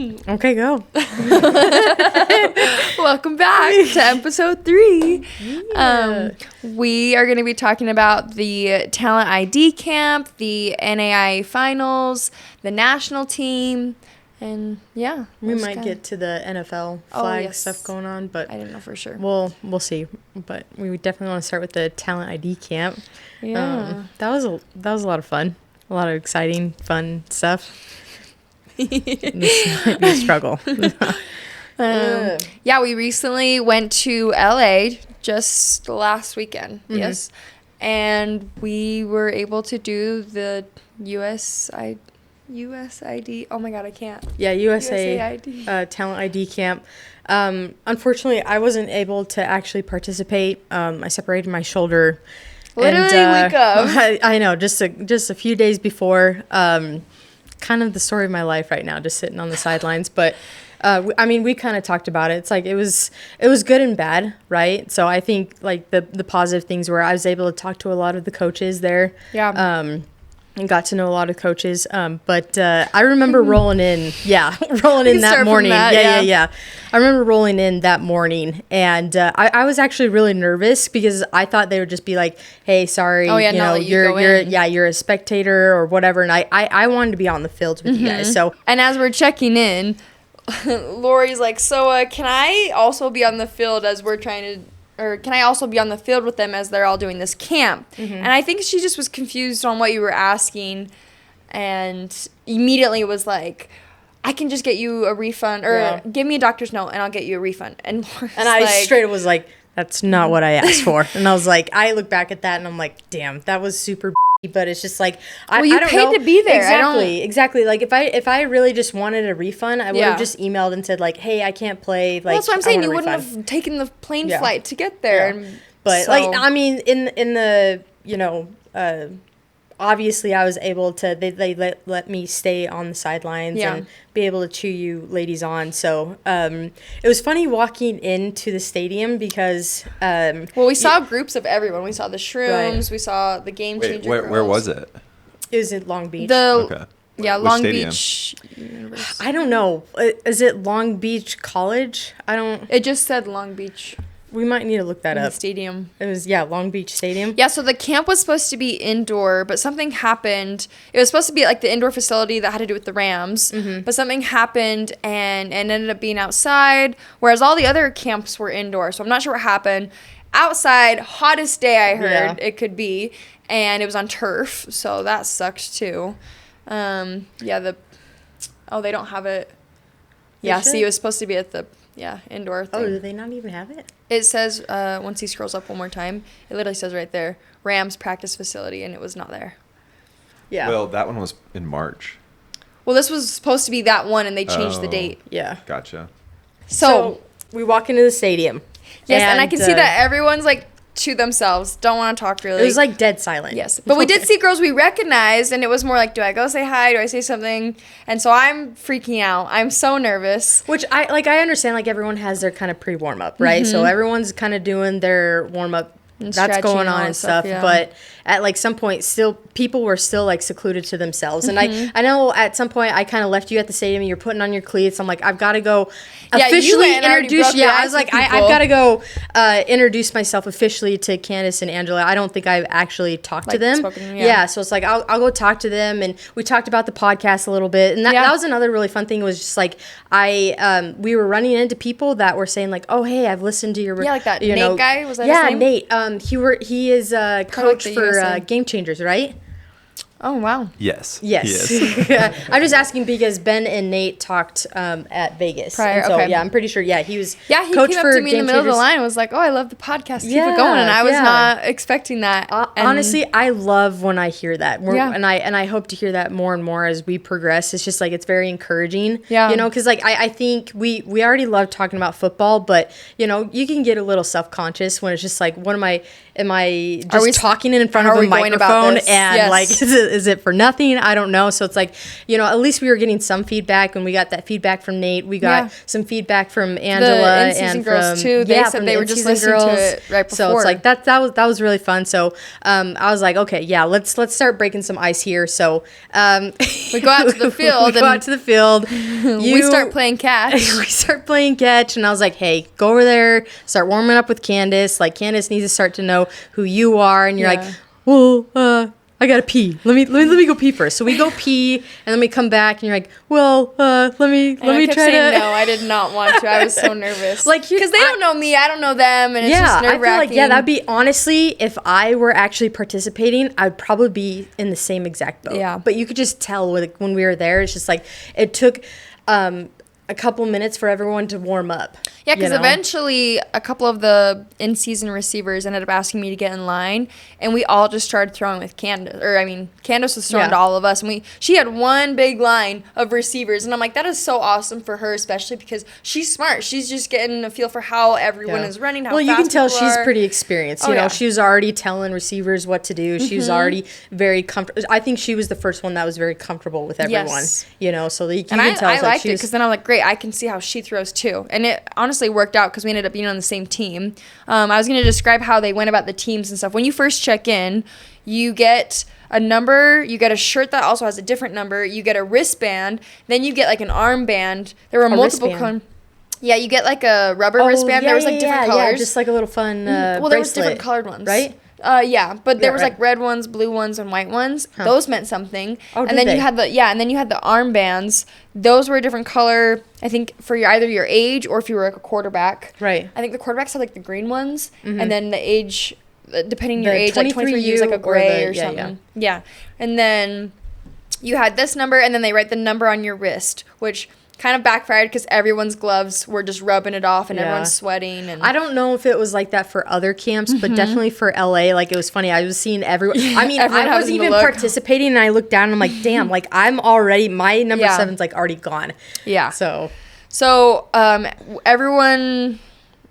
Okay, go. Welcome back to episode 3. Yeah. We are going to be talking about the Talent ID Camp, the NAIA Finals, the national team, and yeah. We might get to the NFL flag stuff going on, but I didn't know for sure. We'll see. But we would definitely want to start with the Talent ID Camp. Yeah. That was a lot of fun. A lot of exciting, fun stuff. This might be a struggle. Yeah, we recently went to LA just last weekend. Mm-hmm. Yes. And we were able to do the USID. Oh my God, I can't. Yeah, USA Talent ID Camp. Unfortunately, I wasn't able to actually participate. I separated my shoulder. Literally week of. I know, just a few days before. Kind of the story of my life right now, just sitting on the sidelines. But we kind of talked about it. It's like it was good and bad, right? So I think like the positive things were I was able to talk to a lot of the coaches there. Yeah. And got to know a lot of coaches. But I remember rolling in that morning. Yeah. I remember rolling in that morning, and I was actually really nervous because I thought they would just be like, "Hey, sorry, you're a spectator or whatever." And I wanted to be on the field with you guys. So, and as we're checking in, Lori's like, "So, can I also be on the field as we're trying to?" Or can I also be on the field with them as they're all doing this camp? Mm-hmm. And I think she just was confused on what you were asking and immediately was like, I can just get you a refund or give me a doctor's note and I'll get you a refund. And I straight was like, that's not what I asked for. And I was like, I look back at that and I'm like, damn, that was super but it's just like I don't paid know. To be there. Exactly. Like if I really just wanted a refund, I would have just emailed and said like, hey, I can't play. Like, that's what I'm saying. You wouldn't have taken the plane flight to get there. Yeah. But like I mean, in the obviously I was able to. They let me stay on the sidelines and be able to cheer you ladies on. So it was funny walking into the stadium because we saw groups of everyone. We saw the Shrooms. We saw the Game Changer. Where was it? It was at Long Beach. Yeah, Long Beach University. I don't know. Is it Long Beach College? It just said Long Beach. We might need to look that up. The stadium. It was, Long Beach Stadium. Yeah, so the camp was supposed to be indoor, but something happened. It was supposed to be like the indoor facility that had to do with the Rams, but something happened and ended up being outside, whereas all the other camps were indoor. So I'm not sure what happened. Outside, hottest day I heard it could be, and it was on turf, so that sucked too. They don't have it. Yeah, see, it was supposed to be at the indoor thing. Oh, do they not even have it? It says, once he scrolls up one more time, it literally says right there, Rams practice facility, and it was not there. Yeah. Well, that one was in March. Well, this was supposed to be that one, and they changed the date. Yeah. Gotcha. So we walk into the stadium. Yes, and I can see that everyone's like to themselves, don't want to talk really. It was like dead silent. Yes, but we did see girls we recognized, and it was more like, do I go say hi? Do I say something? And so I'm freaking out. I'm so nervous. Which I understand, like everyone has their kind of pre-warm up, right? So everyone's kind of doing their warm up. That's going on and stuff. But at like some point, still people were still like secluded to themselves. And I know at some point I kind of left you at the stadium. You're putting on your cleats. I'm like, I've got to go officially introduce. Yeah, I was like, I've got to go introduce myself officially to Candace and Angela. I don't think I've actually talked to them. So it's like I'll go talk to them, and we talked about the podcast a little bit. And that was another really fun thing. Was just like we were running into people that were saying like, oh hey, I've listened to your like that Nate guy, was that his name? Nate. He is a coach for Game Changers, right? Oh, wow. Yes. He is. I'm just asking because Ben and Nate talked at Vegas. Prior, so, I'm pretty sure, he was he coach came up for to me in the middle of the line and was like, oh, I love the podcast. Keep it going. And I was not expecting that. Honestly, I love when I hear that. And I hope to hear that more and more as we progress. It's just like, it's very encouraging. Yeah. You know, because like, I think we already love talking about football, but, you know, you can get a little self-conscious when it's just like, what am I... am I just talking in front of a microphone and like, is it for nothing? I don't know. So it's like, you know, at least we were getting some feedback, and we got that feedback from Nate. We got some feedback from Angela and girls from too. They said they were just listening to it right before. So it's like that was really fun. So I was like, okay, yeah, let's start breaking some ice here. So we go out to the field. We start playing catch. We start playing catch, and I was like, hey, go over there, start warming up with Candace. Like, Candace needs to start to know who you are. And you're like, well, I gotta pee. Let me go pee first. So we go pee, and then we come back, and you're like, well, let me try to. No, I did not want to. I was so nervous. Like, because they don't know me, I don't know them, and it's just nerve wracking. I feel like that'd be, honestly, if I were actually participating, I'd probably be in the same exact boat. Yeah. But you could just tell when we were there. It's just like it took a couple minutes for everyone to warm up. Yeah, because eventually a couple of the in-season receivers ended up asking me to get in line, and we all just started throwing with Candace. Candace was throwing to all of us, and she had one big line of receivers, and I'm like, that is so awesome for her, especially because she's smart. She's just getting a feel for how everyone is running, how fast you can tell she's are. Pretty experienced. You know, she was already telling receivers what to do. She was already very comfortable. I think she was the first one that was very comfortable with everyone. Yes. You know, so you can tell. I liked it because then I'm like, great, I can see how she throws too, and it honestly worked out because we ended up being on the same team. I was going to describe how they went about the teams and stuff. When you first check in, you get a number, you get a shirt that also has a different number, you get a wristband, then you get like an armband. There were multiple yeah, you get like a rubber wristband. There was like different colors. Yeah, just like a little fun well, there was different colored ones. Right? Yeah, but there was like red ones, blue ones, and white ones. Huh. Those meant something. Oh, and then you had the armbands. Those were a different color, I think, for either your age or if you were like a quarterback. Right. I think the quarterbacks had like the green ones, and then the age, depending on your age, like 23 you was like a gray or something. Yeah. And then you had this number, and then they write the number on your wrist, which kind of backfired because everyone's gloves were just rubbing it off and everyone's sweating. And I don't know if it was like that for other camps, but definitely for LA, like it was funny. I was seeing everyone. I mean, I wasn't even participating, and I looked down and I'm like, damn, like I'm already, my number 7's like already gone. Yeah. So everyone,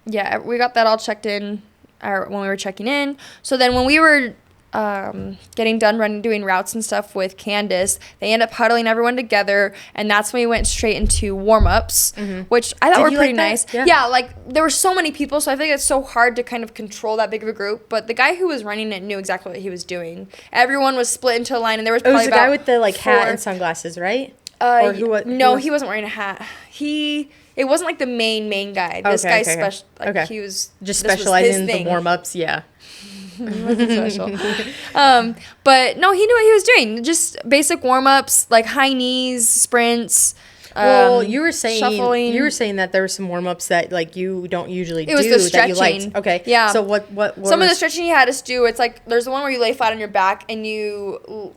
we got that all checked in when we were checking in. So then when we were getting done doing routes and stuff with Candace, they end up huddling everyone together, and that's when we went straight into warm-ups, which I thought were pretty nice. Yeah, like there were so many people, so I think it's so hard to kind of control that big of a group, but the guy who was running it knew exactly what he was doing. Everyone was split into a line, and there was probably it was the guy with the like hat and sunglasses, right? No, he wasn't wearing a hat. It wasn't like the main guy. This guy he was just specializing in the warm-ups. Yeah. Special. But no, he knew what he was doing. Just basic warm-ups, like high knees, sprints. Well, you were saying shuffling. that there were some warm-ups that like you don't usually do. It was the stretching. That you liked. Okay. Yeah. So what some of the stretching he had us do, it's like there's the one where you lay flat on your back and you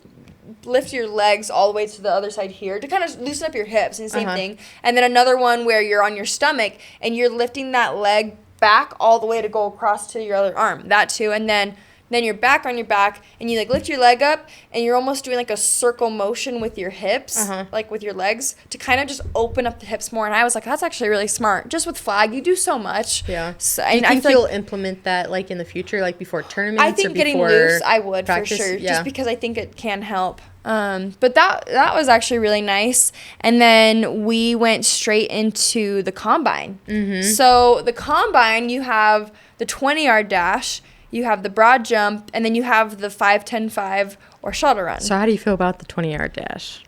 lift your legs all the way to the other side here to kind of loosen up your hips, and same thing. And then another one where you're on your stomach and you're lifting that leg back all the way to go across to your other arm. That too. And then you're back on your back and you like lift your leg up and you're almost doing like a circle motion with your hips, like with your legs, to kind of just open up the hips more. And I was like, that's actually really smart. Just with flag, you do so much. Yeah. So, do you think you'll implement that like in the future, like before tournaments? I think getting loose, I would practice, for sure, just because I think it can help. But that was actually really nice. And then we went straight into the combine. So the combine, you have the 20-yard dash, you have the broad jump, and then you have the 5-10-5 or shuttle run. So how do you feel about the 20-yard dash?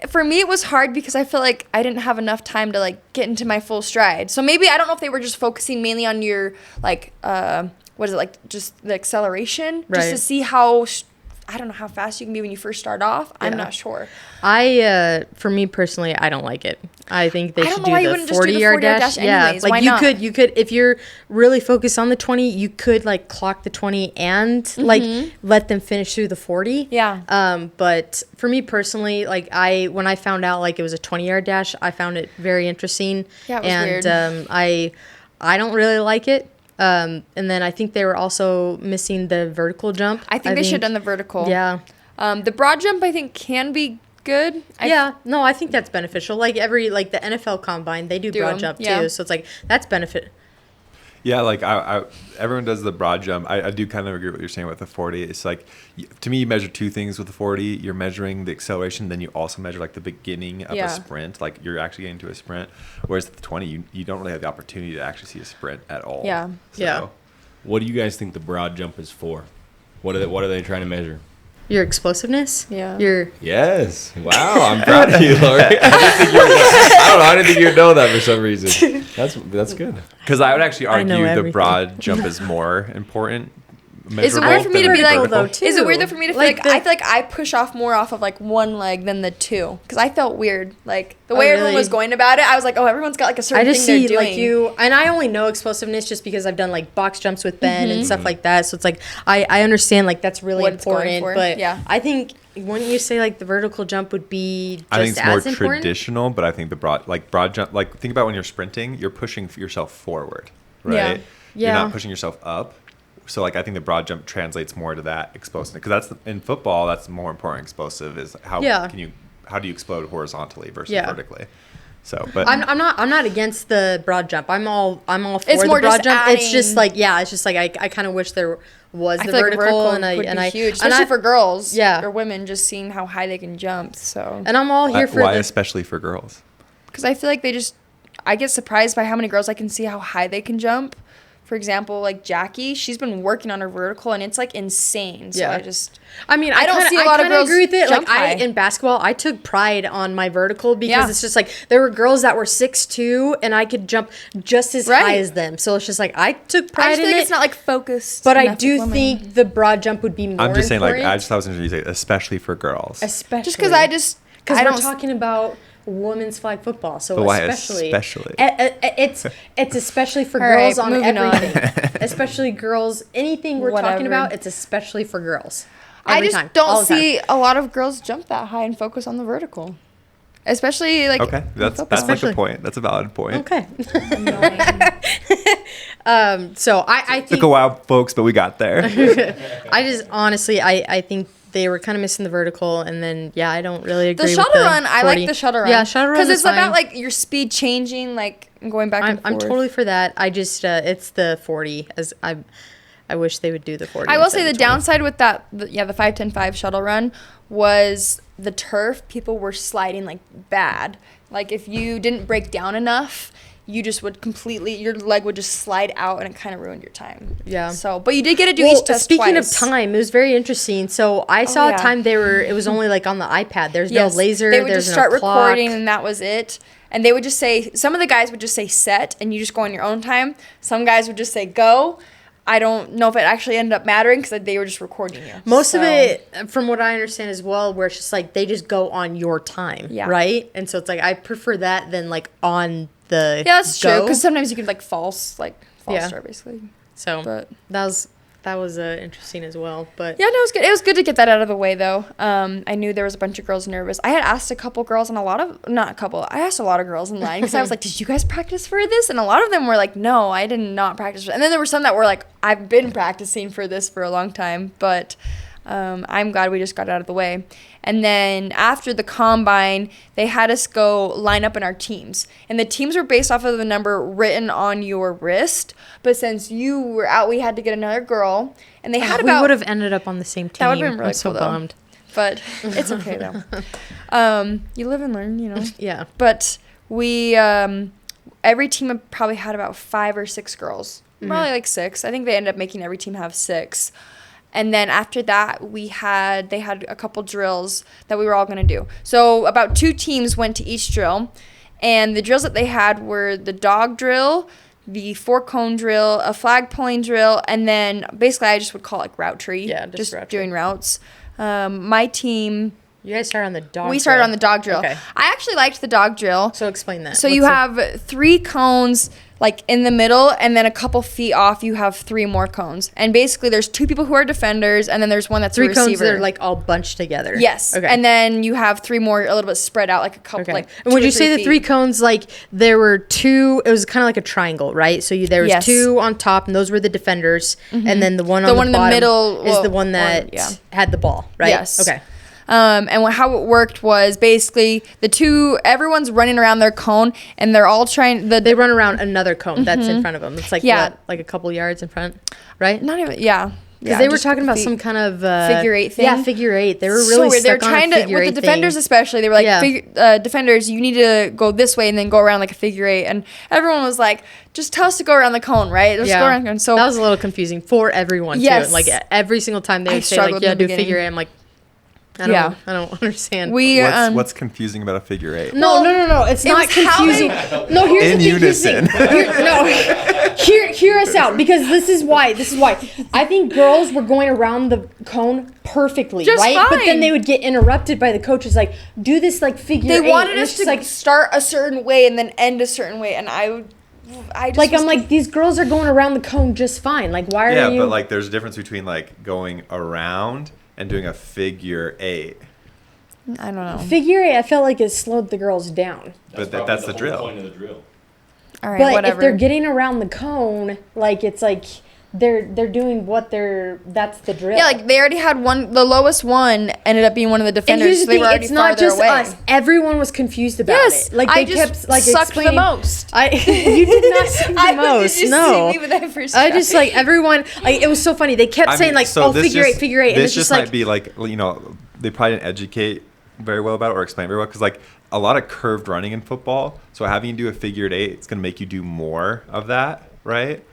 For me, it was hard because I feel like I didn't have enough time to like get into my full stride. So maybe, I don't know if they were just focusing mainly on your like, what is it, like just the acceleration, just to see how I don't know how fast you can be when you first start off. Yeah. I'm not sure. For me personally, I don't like it. I think they should do the 40-yard dash. Anyways. Like you could, if you're really focused on the 20, you could like clock the 20 and like let them finish through the 40. Yeah. But for me personally, like when I found out like it was a 20-yard dash, I found it very interesting. Yeah, it was weird. And I don't really like it. And then I think they were also missing the vertical jump. I think they should have done the vertical. Yeah. The broad jump I think can be good. I think that's beneficial. Like the NFL combine, they do broad jump too. So it's like that's benefit. Yeah, like everyone does the broad jump. I do kind of agree with what you're saying with the 40. It's like, to me, you measure two things with the 40. You're measuring the acceleration, then you also measure like the beginning of a sprint. Like you're actually getting to a sprint. Whereas the 20, you don't really have the opportunity to actually see a sprint at all. Yeah. So, what do you guys think the broad jump is for? What are they trying to measure? Your explosiveness. Yeah. Yes. Wow. I'm proud of you, Lori. I didn't think you'd know that for some reason. That's good. because I would actually argue the everything. broad jump is more important. Is it weird for me to be like, though, too. is it weird though for me to feel Like like, I feel like I push off more off of like one leg than the two? Because I felt weird. Like the way everyone was going about it, I was like, oh, everyone's got like a certain I just thing see they're doing. like you, and I only know explosiveness just because I've done like box jumps with Ben and stuff like that. So it's like I understand like that's really What it's going important. for. But Yeah. I think wouldn't you say like the vertical jump would be just I think it's as more important? traditional, but I think the broad jump, like think about when you're sprinting, you're pushing yourself forward, right? Yeah. Yeah. You're not pushing yourself up. So like I think the broad jump translates more to that explosiveness, because that's in football, that's more important. Explosive is how do you explode horizontally versus vertically. So, but I'm not against the broad jump. I'm all for It's the more broad just jump. It's just adding- like I kind of wish there was I the feel vertical, like and I would and be I huge, and especially I- for girls, Yeah. or women, just seeing how high they can jump. So, and I'm all here for why the especially for girls? because I feel like I get surprised by how many girls I can see how high they can jump. For example, like Jackie, she's been working on her vertical, and it's like insane. So Yeah. I don't see a lot of girls agree with it. jump Like high. in basketball, I took pride on my vertical because Yeah. it's just like there were girls that were 6'2" and I could jump just as high Right. as them. So it's just like I took I pride just in feel like it. it's not like focused. But I enough do with women. think the broad jump would be more. I'm just saying, like important, I just thought it was interesting to say, especially for girls. especially just because because I we're don't talking about women's flag football, so But why especially it's especially for All right, girls on moving on. everything, especially girls. Anything we're talking Whatever. about, it's especially for girls. I Every just time, all don't the time. see a lot of girls jump that high and focus on the vertical, especially like Okay, that's like Especially- a point. That's a valid point. Okay. annoying. So I Took think a while, folks, but we got there. I just honestly I think they were kind of missing the vertical, and then I don't really agree. The with shuttle the run, I 40. like the shuttle run. Yeah, shuttle run because is it's about fine. like your speed changing, like going back and I'm forth. totally for that. I just it's the 40 as I wish they would do the 40. I will instead say of the 20. downside with that, the 5-10-5 shuttle run was the turf. People were sliding like bad. Like if you didn't break down enough, you just would your leg would just slide out, and it kind of ruined your time. Yeah. So, but you did get to do each test speaking twice. of time, it was very interesting. So I saw yeah. a time it was only like on the iPad. There's Yes, no laser. They would there's just start no clock. recording, and that was it. And they would just say, some of the guys would just say set, and you just go on your own time. Some guys would just say go. I don't know if it actually ended up mattering because they were just recording you. Most of it, from what I understand as well, where it's just like they just go on your time, Yeah. right? And so it's like I prefer that than like on the Yeah, that's true. go. Because sometimes you could like false Yeah. start basically. So But that was interesting as well. But yeah, no, it was good. It was good to get that out of the way though. I knew there was a bunch of girls nervous. I had asked a couple girls and I asked a lot of girls in line because I was like, did you guys practice for this? And a lot of them were like, no, I did not practice. And then there were some that were like, I've been practicing for this for a long time, but I'm glad we just got it out of the way. And then after the combine, they had us go line up in our teams. And the teams were based off of the number written on your wrist. But since you were out, we had to get another girl. And they had we about... would have ended up on the same team. That would have been really I'm so cool, though. bummed. But it's okay, though. You live and learn, you know. Yeah. But we... every team probably had about 5 or 6 girls. Probably like 6. I think they ended up making every team have 6. And then after that, they had a couple drills that we were all going to do. So about 2 teams went to each drill. And the drills that they had were the dog drill, the 4-cone drill, a flag pulling drill, and then basically I just would call it route tree. Yeah, just route tree. doing routes. My team... You guys started on the dog We started drill. on the dog drill. Okay. I actually liked the dog drill. So explain that. So you have 3 cones like in the middle, and then a couple feet off you have 3 more cones. And basically there's 2 people who are defenders, and then there's one that's 3 a receiver. cones that are like all bunched together. Yes. Okay. And then you have 3 more a little bit spread out, like a couple, Okay. like And would 2 or you say 3 the 3 feet. cones, like there were 2, it was kind of like a triangle, right? So there was Yes. 2 on top, and those were the defenders, and then the one The on one the in the bottom middle, is the well, one that yeah. had the ball, right? Yes. Okay. And how it worked was basically everyone's running around their cone, and they're all trying. They run around another cone that's in front of them. It's like like a couple yards in front, right? Not even, yeah. Because they were talking about some kind of figure eight thing. Yeah, figure eight. They were really stuck they're trying on a figure with eight the defenders thing. especially. They were like, defenders, you need to go this way and then go around like a figure eight. And everyone was like, just tell us to go around the cone, right? Just go around. And so that was a little confusing for everyone too. Like every single time they would say like, yeah, do figure eight. I'm like, I don't understand. What's confusing about a figure eight? No. It's not confusing. No, here's in the unison. Hear us out, because this is why. I think girls were going around the cone perfectly, just right? fine. But then they would get interrupted by the coaches, like, do this like figure eight. They wanted us to like start a certain way and then end a certain way, and I'm like, these girls are going around the cone just fine. Like, why are you? Yeah, but like, there's a difference between like going around and doing a figure eight. I don't know. Figure eight, I felt like it slowed the girls down. But that's the drill. Point of the drill. All right, but whatever. if they're getting around the cone, like, it's like they're doing that's the drill. Yeah, like they already had one. The lowest one ended up being one of the defenders. So they were already farther away. Us. Everyone was confused about it. Like they kept like sucked explaining the most. You did not suck the most. Did you no. see me when I first I just like everyone. Like it was so funny. They kept saying like, figure eight, and this it's just might like be like, you know, they probably didn't educate very well about it or explain very well, because like a lot of curved running in football. So having you do a figured eight, it's gonna make you do more of that, right?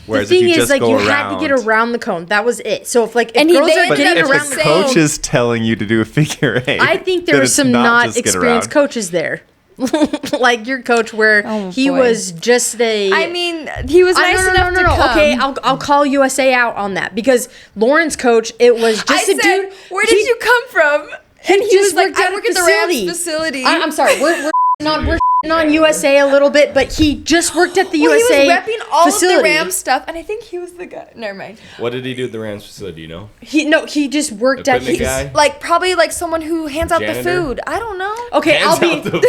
Whereas the thing if you is, like, you had to get around the cone. That was it. So if girls are but getting if around the the coach cone, is telling you to do a figure eight, I think there were some not experienced coaches there. Like your coach, where he was just a. I mean, he was nice enough to come. Okay, I'll call USA out on that, because Lauren's coach, it was just a dude. Where did you come from? And he was like, I work at the Rams facility. I'm sorry, we're on USA a little bit, but he just worked at the USA he was repping all facility. of the Rams stuff, and I think he was the guy. Never mind. What did he do at the Rams facility? You know? He just worked at his guy? Like probably like someone who hands out Janitor? the food. I don't know. Okay, Hands out the food.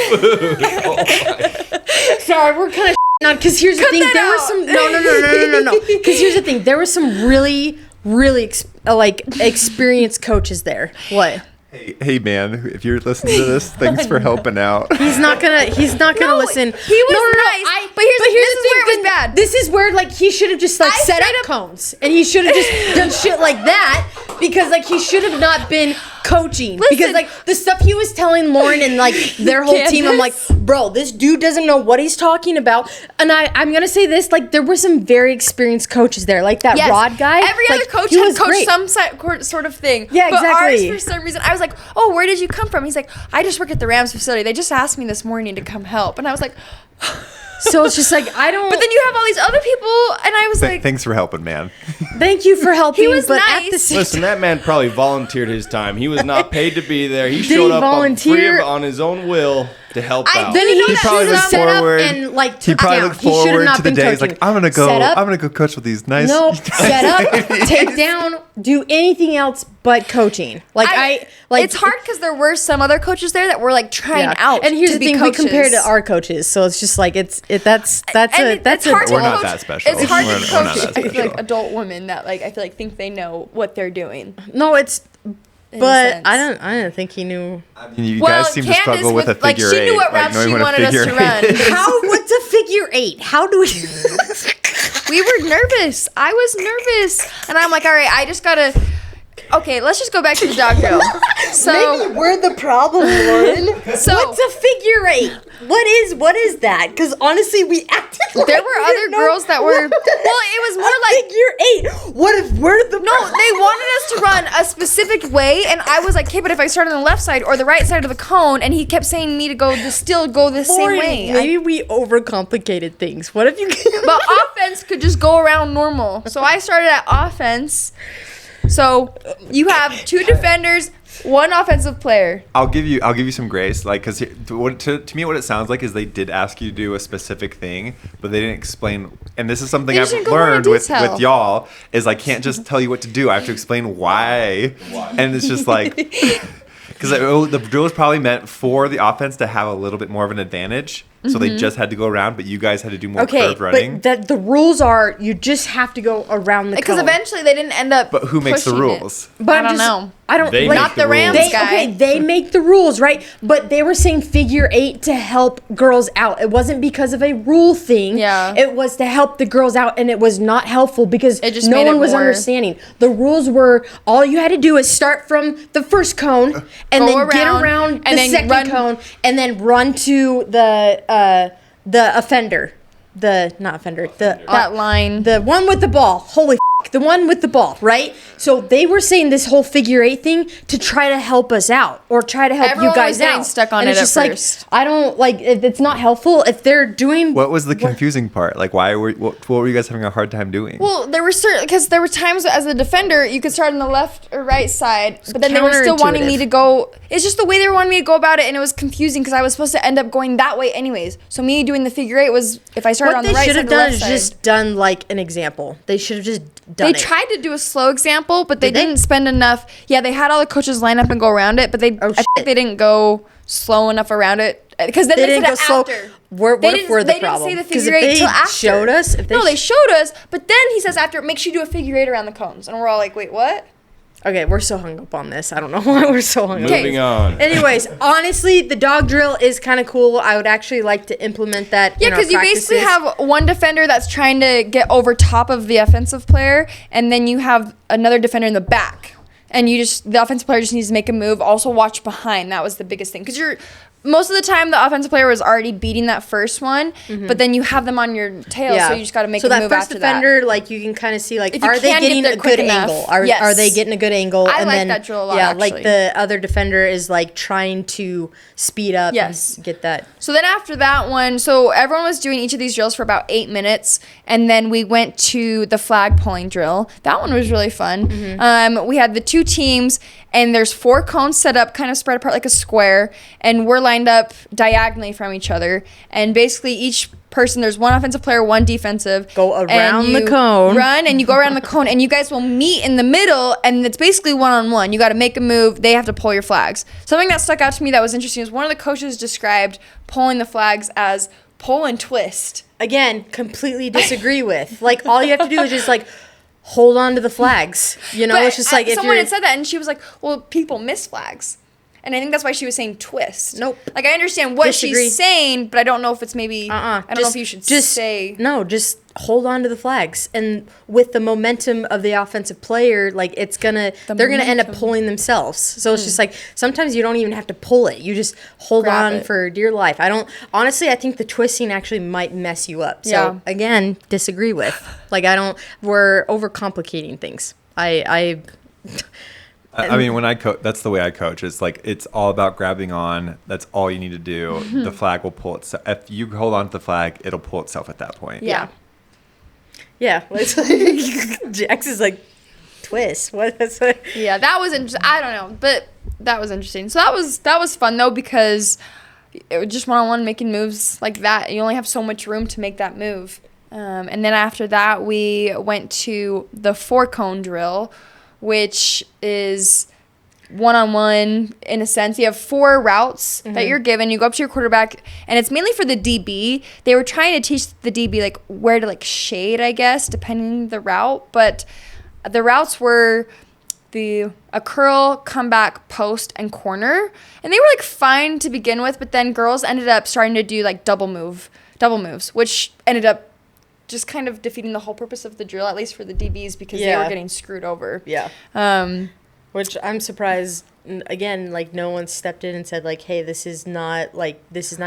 Oh sorry, we're kind of on, because here's the thing. There was some no. Because here's the thing. There were some really experienced coaches there. What? Hey man, if you're listening to this, thanks for helping out. He's not gonna listen. He was nice. But here's the thing. Where it was bad. This is where like he should have just like set up cones, and he should have just done shit like that, because like he should have not been coaching. Because like the stuff he was telling Lauren and like their whole team, I'm like, bro, this dude doesn't know what he's talking about. And I'm gonna say this, like there were some very experienced coaches there, like that Rod guy. Every other coach had coached some sort of thing. Yeah, but exactly. Ours, for some reason, I was like, oh, where did you come from? He's like, I just work at the Rams facility. They just asked me this morning to come help. And I was like, so it's just like, I don't. But then you have all these other people, and I was like, thanks for helping, man. Thank you for helping. He was but nice. Listen, that man probably volunteered his time. He was not paid to be there. He showed up on his own will to help out. Then he probably looked forward and like he probably looked forward to the day. He's like, I'm gonna go coach with these nice. Nope. Set up, take down, do anything else but coaching. Like it's hard because there were some other coaches there that were like trying out. And here's to the thing: coaches. we compare to our coaches, so it's just like that's hard to We're not coach. that special. It's hard We're to not coach that special. like adult women that like I feel like think they know what they're doing. No, it's. But I don't think he knew. I mean, you guys seem to struggle with a figure eight. She knew what route she wanted us to run. What's a figure eight? How do we? We were nervous. I was nervous, and I'm like, all right, I just gotta. Okay, let's just go back to the dog drill. So maybe we're the problem, Lauren. So what's a figure eight? What is that? Because honestly, we acted like there were other girls that were. Well, it was more like figure eight. What if we're the no? They wanted us to run a specific way, and I was like, okay, but if I start on the left side or the right side of the cone, and he kept saying me to go the same way. Maybe we overcomplicated things. What if you? But offense could just go around normal. So I started at offense. So you have two defenders, one offensive player. I'll give you some grace, like, because to me what it sounds like is they did ask you to do a specific thing, but they didn't explain. And this is something I've learned with y'all is I can't just tell you what to do. I have to explain why. And it's just like because the drill was probably meant for the offense to have a little bit more of an advantage. So they just had to go around, but you guys had to do more curved running. But the rules are you just have to go around the cone. Because eventually they didn't end up. But who makes the rules? But I don't know. I don't They like not the Rams guy. Okay, they make the rules, right? But they were saying figure 8 to help girls out. It wasn't because of a rule thing. Yeah. It was to help the girls out, and it was not helpful because It just no made one it was more- understanding. The rules were all you had to do is start from the first cone and Go then get around, around and the then second run- cone and then run to the offender. Not offender. That line. The one with the ball. Holy f***. The one with the ball, right? So they were saying this whole figure 8 thing to try to help us out or try to help Everyone you guys was getting out. stuck on and it it's at just like, first. I don't like it's not helpful if they're doing What was the confusing part? Like, what were you guys having a hard time doing? Well, there were because there were times as a defender you could start on the left or right side, but then they were still wanting me counterintuitive. to go. It's just the way they were wanting me to go about it, and it was confusing because I was supposed to end up going that way anyways. So me doing the figure 8 was if I started what on they the right should side, have or the done left is side. just done like an example. They should have just done They it. tried to do a slow example, but they Did they? didn't spend enough. Yeah, they had all the coaches line up and go around it, but I shit. think they didn't go slow enough around it because then They they, didn't said go it slow. after. What They if didn't- we're the they didn't problem? say the 'Cause figure if 8 they till after. showed us, if they No, they showed us, but then he says after, make sure you do a figure 8 around the cones, and we're all like, wait, what? Okay, we're so hung up on this. I don't know why we're so hung up. Moving on. Anyways, honestly, the dog drill is kind of cool. I would actually like to implement that. Yeah, in our because you basically practices. have one defender that's trying to get over top of the offensive player, and then you have another defender in the back. And the offensive player just needs to make a move. Also watch behind. That was the biggest thing. Because most of the time the offensive player was already beating that first one, but then you have them on your tail, so you just got to make a move first after defender, like you can kind of see, like, If you are they can get getting there a quick good enough. angle? Are Yes. they getting a good angle? I and like then, that drill a lot, Yeah, actually. like the other defender is like trying to speed up. Yes. And get that. So then after that one, so everyone was doing each of these drills for about 8 minutes, and then we went to the flag pulling drill. That one was really fun. We had the 2 teams, and there's 4 cones set up, kind of spread apart like a square, and we're lined up diagonally from each other. And basically each person, there's one offensive player, one defensive. Go and around the you cone. Run, and you go around the cone, and you guys will meet in the middle, and it's basically one-on-one. You got to make a move. They have to pull your flags. Something that stuck out to me that was interesting is one of the coaches described pulling the flags as pull and twist. Again, completely disagree with. Like, all you have to do is just like hold on to the flags. You know, But it's just like if someone you're. had said that, and she was like, "Well, people miss flags," and I think that's why she was saying twist. Nope. Like I understand what Disagree. she's saying, but I don't know if it's maybe. I don't know if you should say. No, just hold on to the flags, and with the momentum of the offensive player, like they're gonna end up momentum. pulling themselves. So it's just like sometimes you don't even have to pull it; you just hold Grab on it. for dear life. I think the twisting actually might mess you up. So Yeah. again, disagree with. Like we're overcomplicating things. I mean, when I coach, that's the way I coach. It's like it's all about grabbing on. That's all you need to do. The flag will pull itself. If you hold on to the flag, it'll pull itself at that point. Yeah. Yeah, it's like Jax is like twist. What is it? Yeah, that was interesting. I don't know, but that was interesting. So that was fun though because it was just one-on-one making moves like that. You only have so much room to make that move. And then after that, we went to the 4-cone drill, which is one-on-one in a sense. You have 4 routes that you're given. You go up to your quarterback, and it's mainly for the DB. They were trying to teach the DB like where to like shade, I guess, depending the route. But the routes were a curl, comeback, post, and corner, and they were like fine to begin with. But then girls ended up starting to do like double moves, which ended up just kind of defeating the whole purpose of the drill, at least for the DBs, because they were getting screwed over. Yeah. Which I'm surprised, again, like no one stepped in and said like, hey, this is not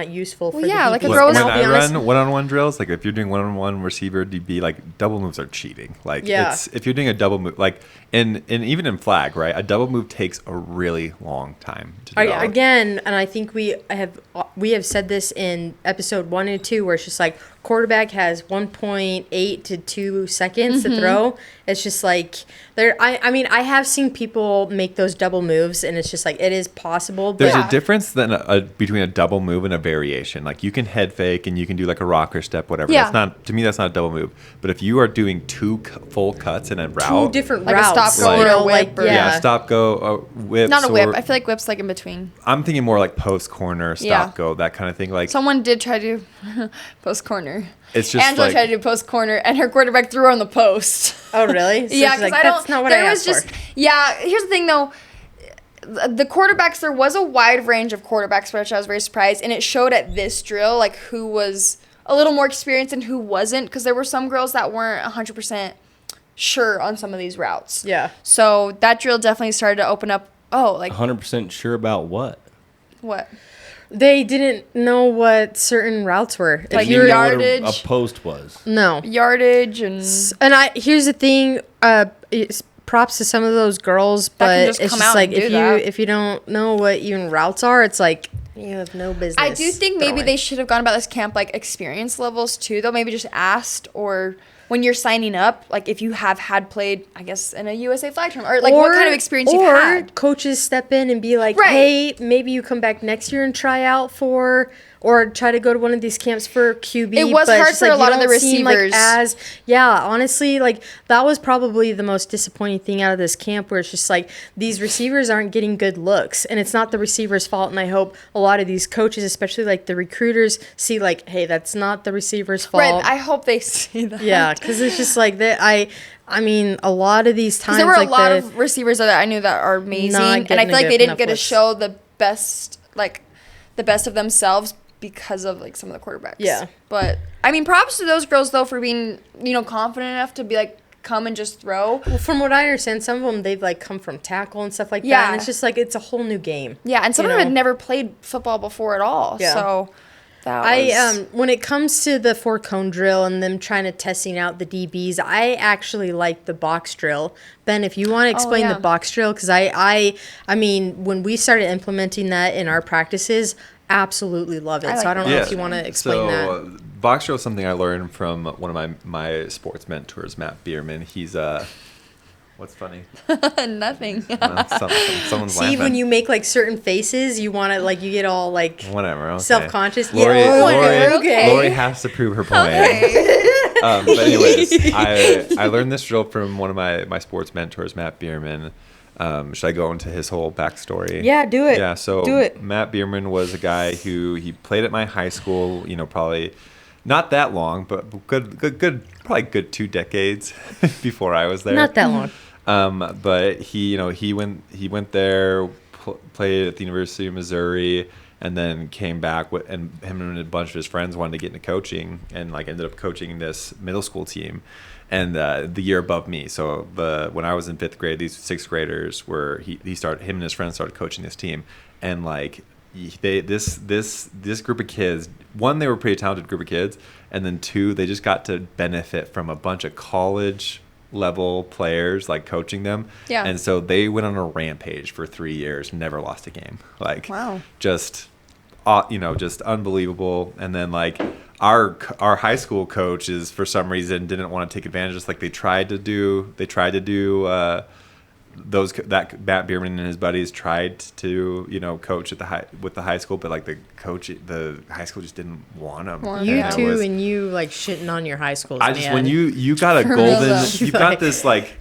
useful for the yeah, like a DBs. girl When was- And I'll I be honest, run one-on-one drills, like if you're doing one-on-one receiver DB, like double moves are cheating. Like Yeah. it's if you're doing a double move, like and even in flag, right? A double move takes a really long time to do. again, and I think we have said this in episode 1 and 2, where it's just like quarterback has 1.8 to 2 seconds to throw. It's just like I have seen people make those double moves, and it's just like it is possible. But There's a difference between a double move and a variation. Like you can head fake and you can do like a rocker step, whatever. Yeah. That's not, to me, that's not a double move. But if you are doing 2 full cuts in a route, 2 different Like a routes, stop, go, you or know, a whip, like or- yeah, stop, go, whips. Not a whip. or- I feel like whip's like in between. I'm thinking more like post corner, stop, Yeah. go, that kind of thing. Like Someone did try to do post corner. it's just Angela like tried to do post corner, and her quarterback threw her on the post. Oh really? So Yeah, it's because like, I don't. That's not what there I was asked just for. yeah. Here's the thing though, the quarterbacks, there was a wide range of quarterbacks, which I was very surprised. And it showed at this drill, like, who was a little more experienced and who wasn't. Because there were some girls that weren't 100% sure on some of these routes. Yeah. So that drill definitely started to open up. Oh, like 100% sure about what? What? They didn't know what certain routes were. Like If you're yardage. A post was. no. Yardage and Here's the thing. It's props to some of those girls, That can but just it's come just out like and do if that. you don't know what even routes are, it's like you have no business. I do think maybe throwing. they should have gone about this camp like experience levels too, though. Maybe just asked, or when you're signing up, like if you have had played, I guess, in a USA flag tournament, or like what kind of experience you've had. Coaches step in and be like, Right. hey, maybe you come back next year and try out for, or try to go to one of these camps for QB. It was but hard it's for like, a lot you of the don't seem like receivers. honestly, like that was probably the most disappointing thing out of this camp, where it's just like these receivers aren't getting good looks, and it's not the receiver's fault. And I hope a lot of these coaches, especially like the recruiters, see like, hey, that's not the receiver's fault. Right, I hope they see that. Yeah, because it's just like that. I mean, a lot of these times, There were like a lot of receivers that I knew that are amazing, Not and I getting feel like a they good didn't get to enough show the best of themselves because of like some of the quarterbacks. Yeah. But I mean, props to those girls though for being confident enough to be like come and just throw. Well, from what I understand, some of them they've like come from tackle and stuff like that, Yeah. and it's just like it's a whole new game. Yeah, and some You of them know? had never played football before at all. Yeah. So that was When it comes to the 4-cone drill and them trying to testing out the DBs, I actually like the box drill. Ben, if you want to explain yeah. the box drill, because I mean, when we started implementing that in our practices, absolutely love it. I like so I don't know Yeah. if you want to explain that. Box drill is something I learned from one of my sports mentors, Matt Bierman. He's what's funny? nothing. Someone's See, laughing. when you make like certain faces, you want to like you get all like Whatever. Okay. self-conscious. Lori, Yeah, Lori, okay. Lori has to prove her point. But anyways, I learned this drill from one of my sports mentors, Matt Bierman. Should I go into his whole backstory? Yeah, do it. Yeah, so Do it. Matt Bierman was a guy who he played at my high school. Probably not that long, but probably good 2 decades before I was there. Not that long. But he went there, played at the University of Missouri, and then came back and him and a bunch of his friends wanted to get into coaching, and like ended up coaching this middle school team, and the year above me. So when I was in 5th grade, these 6th graders were him and his friends started coaching this team, and like this group of kids, one, they were a pretty talented group of kids, and then 2, they just got to benefit from a bunch of college level players like coaching them. Yeah. And so they went on a rampage for 3 years, never lost a game. Like, Wow. just just unbelievable. And then like our high school coaches for some reason didn't want to take advantage. Just like they tried to do that Matt Bierman and his buddies tried to coach at with the high school, but like the high school just didn't want them. You Yeah. too, and you like shitting on your high schools. I just man. when you got a For real, golden, though. you got this like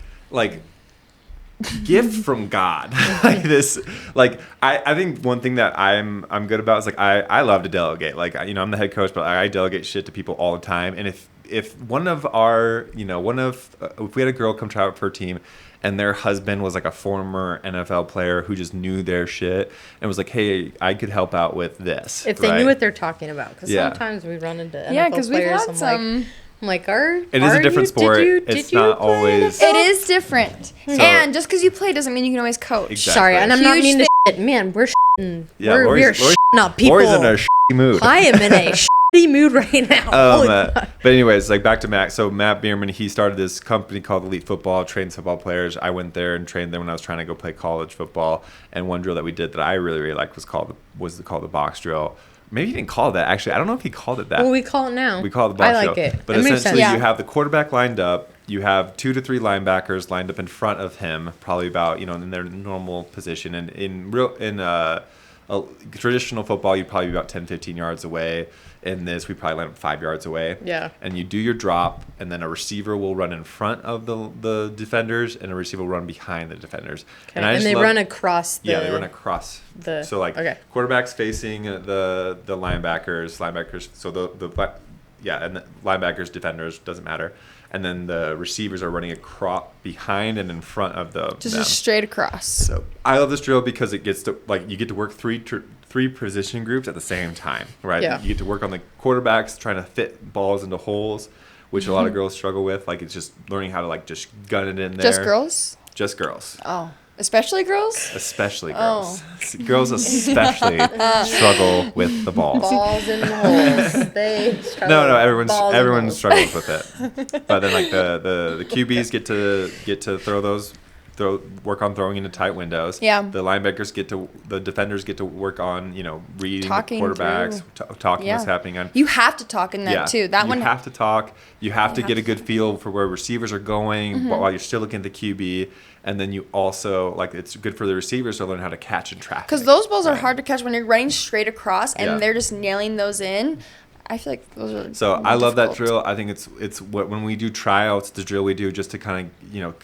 gift from God. Like this, like I think one thing that I'm good about is like I love to delegate. Like I'm the head coach, but I delegate shit to people all the time. And if one of our if we had a girl come try out for her team, and their husband was like a former NFL player who just knew their shit and was like, hey, I could help out with this. if they knew what they're talking about, because Yeah. sometimes we run into NFL Yeah, because we've players. had some. I'm like, are It is a are different you- sport. Did It's you not play always- NFL? It is different, and just because you play doesn't mean you can always coach. Exactly. Sorry, and I'm not Huge mean to shit. Man, we're shitting. Yeah, we're Lori's shitting up people. Lori's in a shitty mood. I am in a shitty mood right now. Holy fuck. But anyways, like back to Matt. So Matt Bierman, he started this company called Elite Football, trains football players. I went there and trained them when I was trying to go play college football. And one drill that we did that I really, really liked was called the box drill. Maybe he didn't call it that. Actually, I don't know if he called it that. Well, we call it now. We call it the box I like drill. it. But It makes essentially, sense. you have the quarterback lined up. You have 2 to 3 linebackers lined up in front of him, probably about in their normal position. And in a traditional football, you'd probably be about 10, 15 yards away. In this, we probably line up 5 yards away. Yeah. And you do your drop, and then a receiver will run in front of the defenders, and a receiver will run behind the defenders. Okay. And they run across the... Yeah, they run across. So like quarterbacks facing the linebackers. So and the linebackers, defenders, doesn't matter. and then the receivers are running across behind and in front of them. Just straight across. So I love this drill because it gets to you get to work three position groups at the same time, right? Yeah. You get to work on the quarterbacks trying to fit balls into holes, which a lot of girls struggle with. Like, it's just learning how to just gun it in there. Just girls? Just girls. Oh. Especially girls? Especially girls. Oh. Girls especially struggle with the balls. Balls in the holes. They struggle. No, everyone struggles with it. But then the QBs get to work on throwing into tight windows. Yeah. The defenders get to work on, reading talking the quarterbacks, talking what's happening on. You have to talk in that too. You have to talk. You have to get a good feel for where receivers are going while you're still looking at the QB. And then you also, it's good for the receivers to learn how to catch and traffic. Because those balls are hard to catch when you're running straight across and they're just nailing those in. I feel like those are so I love that drill. I think it's what when we do tryouts, the drill we do just to kind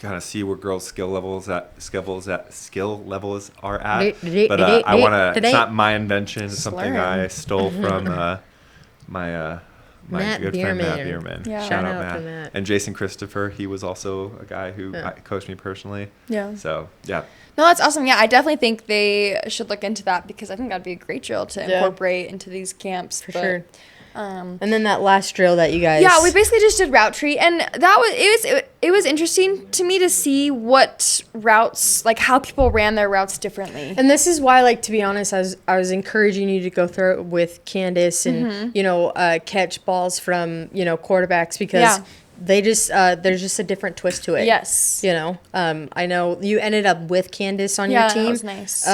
of see where girls' skill levels are at. But I want to. It's not my invention. It's something I stole from my good friend Matt Bierman. Yeah. Shout out Matt. And Jason Christopher. He was also a guy who coached me personally. Yeah. So yeah. No, that's awesome. Yeah, I definitely think they should look into that because I think that'd be a great drill to incorporate into these camps. For sure. And then that last drill that you guys... Yeah, we basically just did route tree, and it was interesting to me to see what routes, how people ran their routes differently. And this is why, to be honest, I was encouraging you to go through it with Candace and, catch balls from, quarterbacks because... They just there's just a different twist to it. Yes. I know you ended up with Candace on your team. Yeah, that was nice.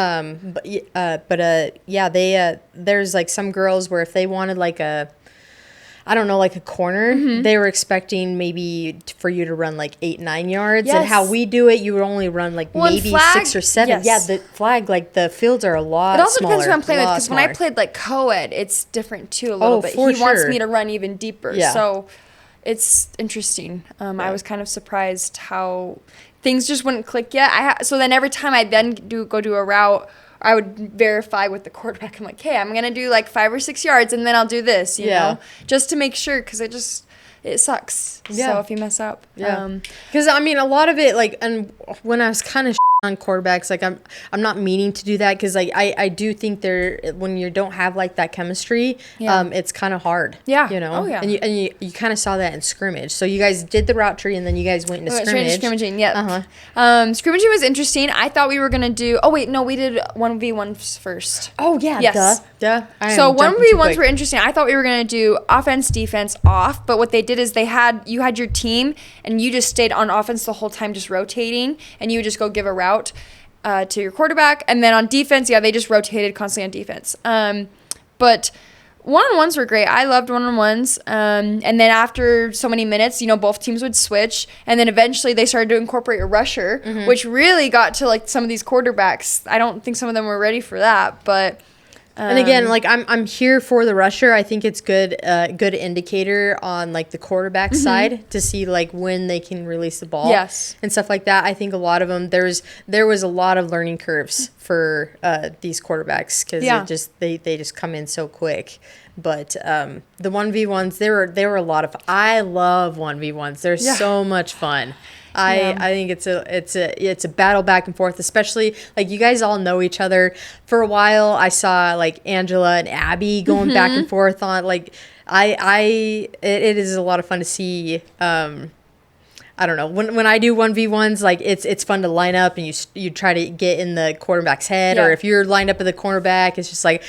There's some girls where if they wanted a corner, they were expecting maybe for you to run 8-9 yards. Yes. And how we do it, you would only run maybe flag, 6 or 7. Yes. Yeah, the flag the fields are a lot. It also smaller, depends who I'm playing with because when I smaller. played co-ed, it's different too a little bit. He wants me to run even deeper. Yeah. So it's interesting. I was kind of surprised how things just wouldn't click yet. So then every time I then go do a route, I would verify with the quarterback. I'm like, hey, I'm going to do 5 or 6 yards and then I'll do this, you know, just to make sure because it sucks. So if you mess up. Yeah. Because, a lot of it, and when I was kind of on quarterbacks, I'm not meaning to do that because I do think when you don't have that chemistry, it's kind of hard. Yeah. Oh, yeah. And you kind of saw that in scrimmage. So you guys did the route tree and then you guys went into scrimmage. Straight into scrimmaging, yeah. Scrimmaging was interesting. I thought we were gonna do. Oh wait, no, we did 1v1s first. Oh yeah. Yes. Duh. So 1v1s were interesting. I thought we were gonna do offense, defense, off. But what they did is you had your team and you just stayed on offense the whole time, just rotating, and you would just go give a route to your quarterback, and then on defense, they just rotated constantly on defense. But one-on-ones were great. I loved one-on-ones. And then after so many minutes, both teams would switch, and then eventually they started to incorporate a rusher, which really got to some of these quarterbacks. I don't think some of them were ready for that, but. And again, I'm here for the rusher. I think it's good indicator on the quarterback side to see when they can release the ball, and stuff like that. I think a lot of them there was a lot of learning curves for these quarterbacks because they just come in so quick. But the 1v1s, there were a lot of. I love 1v1s. They're so much fun. I think it's a battle back and forth, especially you guys all know each other. For a while, I saw Angela and Abby going back and forth on it is a lot of fun to see. I don't know when I do 1v1s, it's fun to line up and you try to get in the quarterback's head, or if you're lined up at the cornerback, it's just I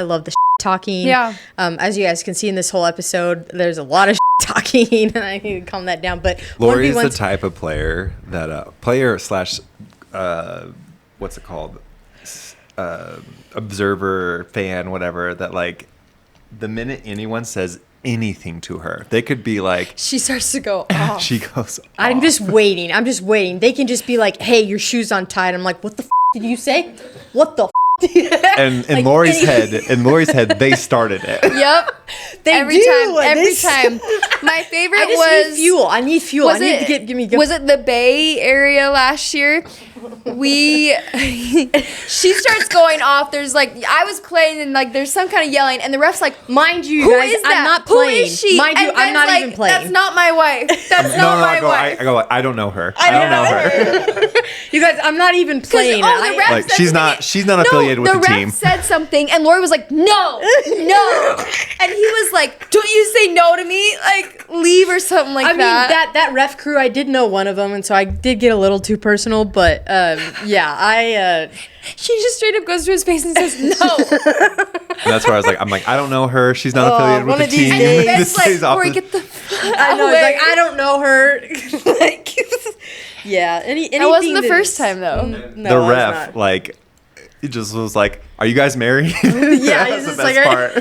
love the talking. As you guys can see in this whole episode, there's a lot of talking, and I need to calm that down. But Lori is the type of player that what's it called? Observer, fan, whatever. That the minute anyone says anything to her, they could be she starts to go off. She goes off. I'm just waiting. They can just be hey, your shoe's untied. I'm what the did you say? What the And in Lori's head, they started it. Yep. Every time. My favorite need fuel. I need fuel. I need to give me. Was it the Bay Area last year? She starts going off. There's like, I was playing and like there's some kind of yelling, and the ref's like, mind you, who guys, is that? I'm not playing. Who is she? Mind you, I'm not even playing. That's not my wife. That's not my wife. I go, I don't know her. I don't know her. You guys, I'm not even playing. The ref like she's not affiliated with the team. The ref said something, and Lori was like, no, and he was like, don't you say no to me, like leave or something like that. I mean, that ref crew, I did know one of them, and so I did get a little too personal, but yeah, she just straight up goes to his face and says no. And that's where I'm like, I don't know her. She's not affiliated with the team. And Beth's like, Lori, get the I know. It's like, I don't know her. Like, yeah. That wasn't the first time though. No, the ref, like, it just was like, "Are you guys married?" Yeah, that's the best part.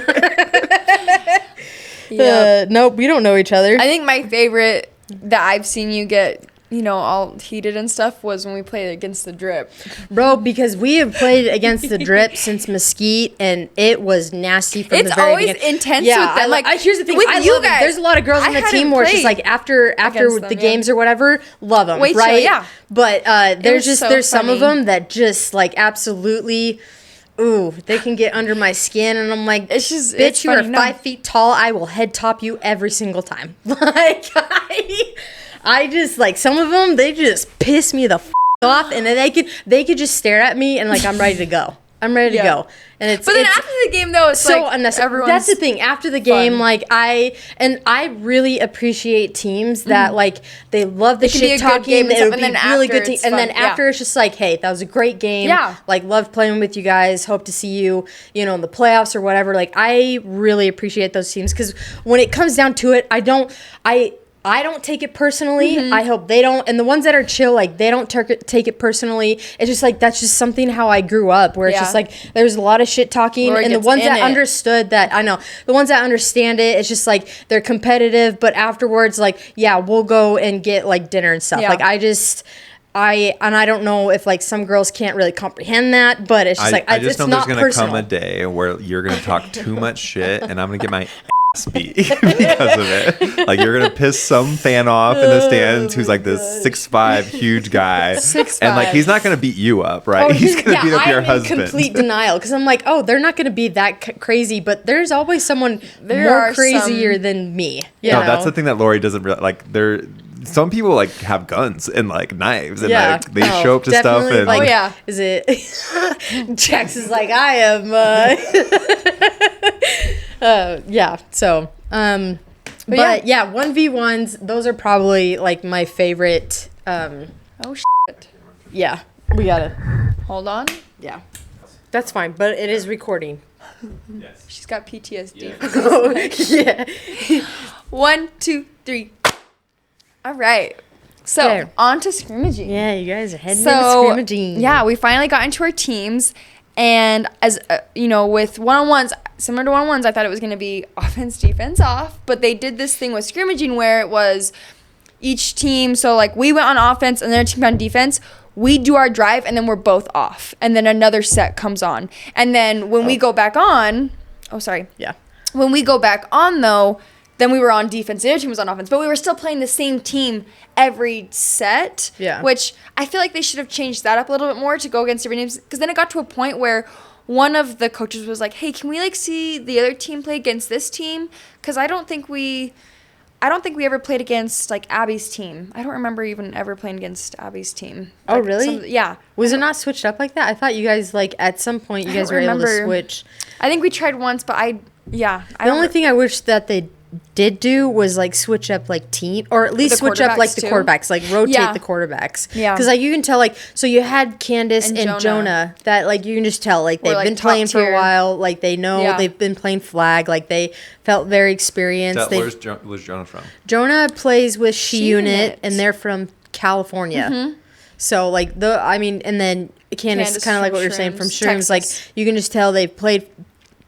Yeah. Nope, we don't know each other. I think my favorite that I've seen you get, all heated and stuff was when we played against the Drip. Bro, because we have played against the Drip since Mesquite, and it was nasty from the very beginning. It's always intense with them. Like, here's the thing. with you guys, there's a lot of girls on the team where it's just like after the games or whatever, love them, right? Chill, yeah. But there's some of them that just like absolutely... Ooh, they can get under my skin, and I'm like, bitch, you are 5 feet tall. I will head top you every single time. Like, I just, like, some of them, they just piss me the off, and they could just stare at me, and, like, I'm ready to go. I'm ready to go. And but then after the game, though, it's so like unnecessary. That's the thing. After the game, fun. like, I really appreciate teams that, like, they love the shit talking. It would be really good team. And then after, it's just like, hey, that was a great game. Yeah. Like, loved playing with you guys. Hope to see you, in the playoffs or whatever. Like, I really appreciate those teams because when it comes down to it, I don't take it personally. I hope they don't. And the ones that are chill, like, they don't take it personally. It's just like, that's just something how I grew up, where it's just like, there's a lot of shit talking. And the ones that understood that, I know, the ones that understand it, it's just like, they're competitive. But afterwards, like, yeah, we'll go and get, like, dinner and stuff. Yeah. Like, I don't know if, like, some girls can't really comprehend that, but it's just like, I just know there's going to come a day where you're going to talk too much shit, and I'm going to get my beat because of it. Like, you're gonna piss some fan off in the stands who's like this 6'5" huge guy, 6'5", and like he's not gonna beat you up, right? He's gonna beat up your husband. I'm in complete denial because I'm like, oh, they're not gonna be that crazy, but there's always someone more crazier than me. No, that's the thing that Lori doesn't like. Some people like have guns and like knives and like they show up to stuff and like, is it Jax is like, I am so but yeah, 1v1s, those are probably like my favorite. Oh shit. Yeah, we gotta hold on. Yeah, that's fine, but it is recording. Yes. She's got PTSD. Yeah. Yeah. 1, 2, 3. All right. So, on to scrimmaging. Yeah, you guys are heading into scrimmaging. Yeah, we finally got into our teams. And as, with one-on-ones, similar to one-on-ones, I thought it was going to be offense, defense, off. But they did this thing with scrimmaging where it was each team. So, like, we went on offense and then our team on defense. We do our drive and then we're both off. And then another set comes on. And then when we go back on. Oh, sorry. Yeah. When we go back on, though, then we were on defense. The other team was on offense. But we were still playing the same team every set. Yeah. Which I feel like they should have changed that up a little bit more to go against different teams. Because then it got to a point where one of the coaches was like, hey, can we, like, see the other team play against this team? Because I don't think we ever played against, like, Abby's team. I don't remember even ever playing against Abby's team. Oh, like, really? Yeah. Was it not switched up like that? I thought you guys, like, at some point you guys were able to switch. I think we tried once, but the only thing I wish that they did do was like switch up like team, or at least switch up like the quarterbacks, like rotate the quarterbacks. Yeah, because like you can tell, like, so you had Candace and Jonah that like you can just tell like they've been playing for a while, like they know they've been playing flag, like they felt very experienced. Where's Jonah from? Jonah plays with She Unit, and they're from California. Mm-hmm. So like and then Candace kind of like what you're saying from Shrooms, like you can just tell they've played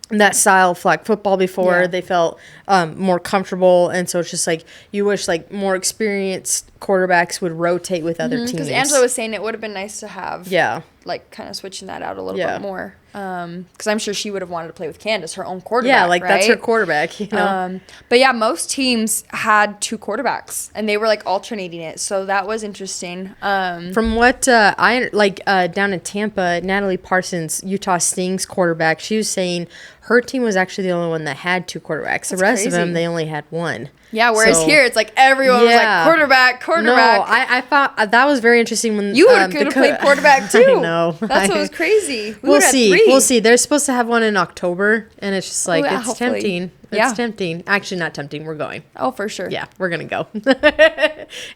that style of flag football before. They felt more comfortable, and so it's just like you wish like more experienced quarterbacks would rotate with other teams. Because Angela was saying it would have been nice to have, yeah, like kind of switching that out a little bit more. Because I'm sure she would have wanted to play with Candace, her own quarterback. Yeah, like right? that's her quarterback, you know. But yeah, most teams had 2 quarterbacks, and they were like alternating it. So that was interesting. From what I like down in Tampa, Natalie Parsons, Utah Sting's quarterback, she was saying her team was actually the only one that had 2 quarterbacks. The rest of them, they only had 1. Yeah, whereas here it's like everyone was like quarterback. No, I thought that was very interesting when you could have played quarterback too. I know. That's what was crazy. We'll see. 3. We'll see. They're supposed to have one in October, and it's just like it's hopefully. tempting. It's tempting. Actually, not tempting. We're going. Oh, for sure. Yeah, we're gonna go.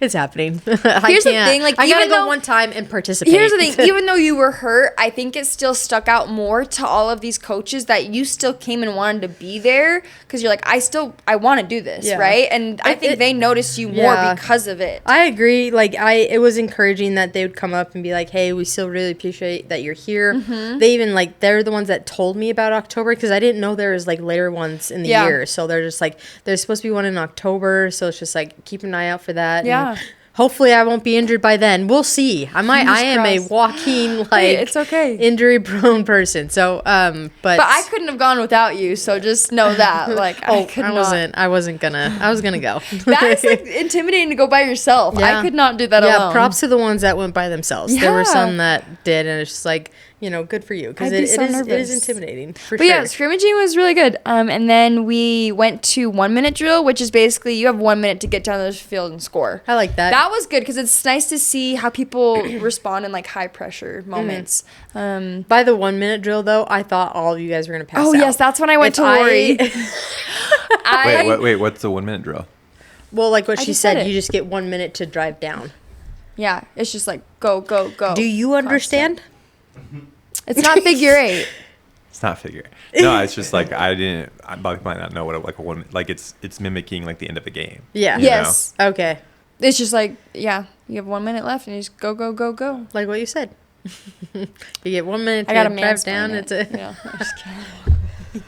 It's happening. Here's the thing, like I even gotta go one time and participate. Here's the thing, even though you were hurt, I think it still stuck out more to all of these coaches that you still came and wanted to be there because you're like, I want to do this, right? And I think they noticed you more because of it. I agree. Like it was encouraging that they would come up and be like, hey, we still really appreciate that you're here. They even they're the ones that told me about October because I didn't know there was like later ones in the year. So they're just like, there's supposed to be one in October. So it's just like, keep an eye out for that. Yeah. And hopefully I won't be injured by then. We'll see. I am a walking it's okay. injury prone person. So but I couldn't have gone without you. So just know that. Like I wasn't gonna go. That's like intimidating to go by yourself. I could not do that alone. Yeah, props to the ones that went by themselves. There were some that did, and it's just like, good for you because it is intimidating. But yeah, scrimmaging was really good. And then we went to 1 minute drill, which is basically you have 1 minute to get down the field and score. I like that. That was good because it's nice to see how people respond in like high pressure moments. By the 1 minute drill, though, I thought all of you guys were gonna pass out. Oh yes, that's when I went to Lori. Wait, what's the 1 minute drill? Well, like what she said, you just get 1 minute to drive down. Yeah, it's just like go, go, go. Do you understand? It's not figure 8. It's not figure. No, it's just like I might not know what it's mimicking like the end of a game. Yeah. Yes. Know? Okay. It's just like you have 1 minute left and you just go, go, go, go. Like what you said. You get 1 minute to drive down. I'm just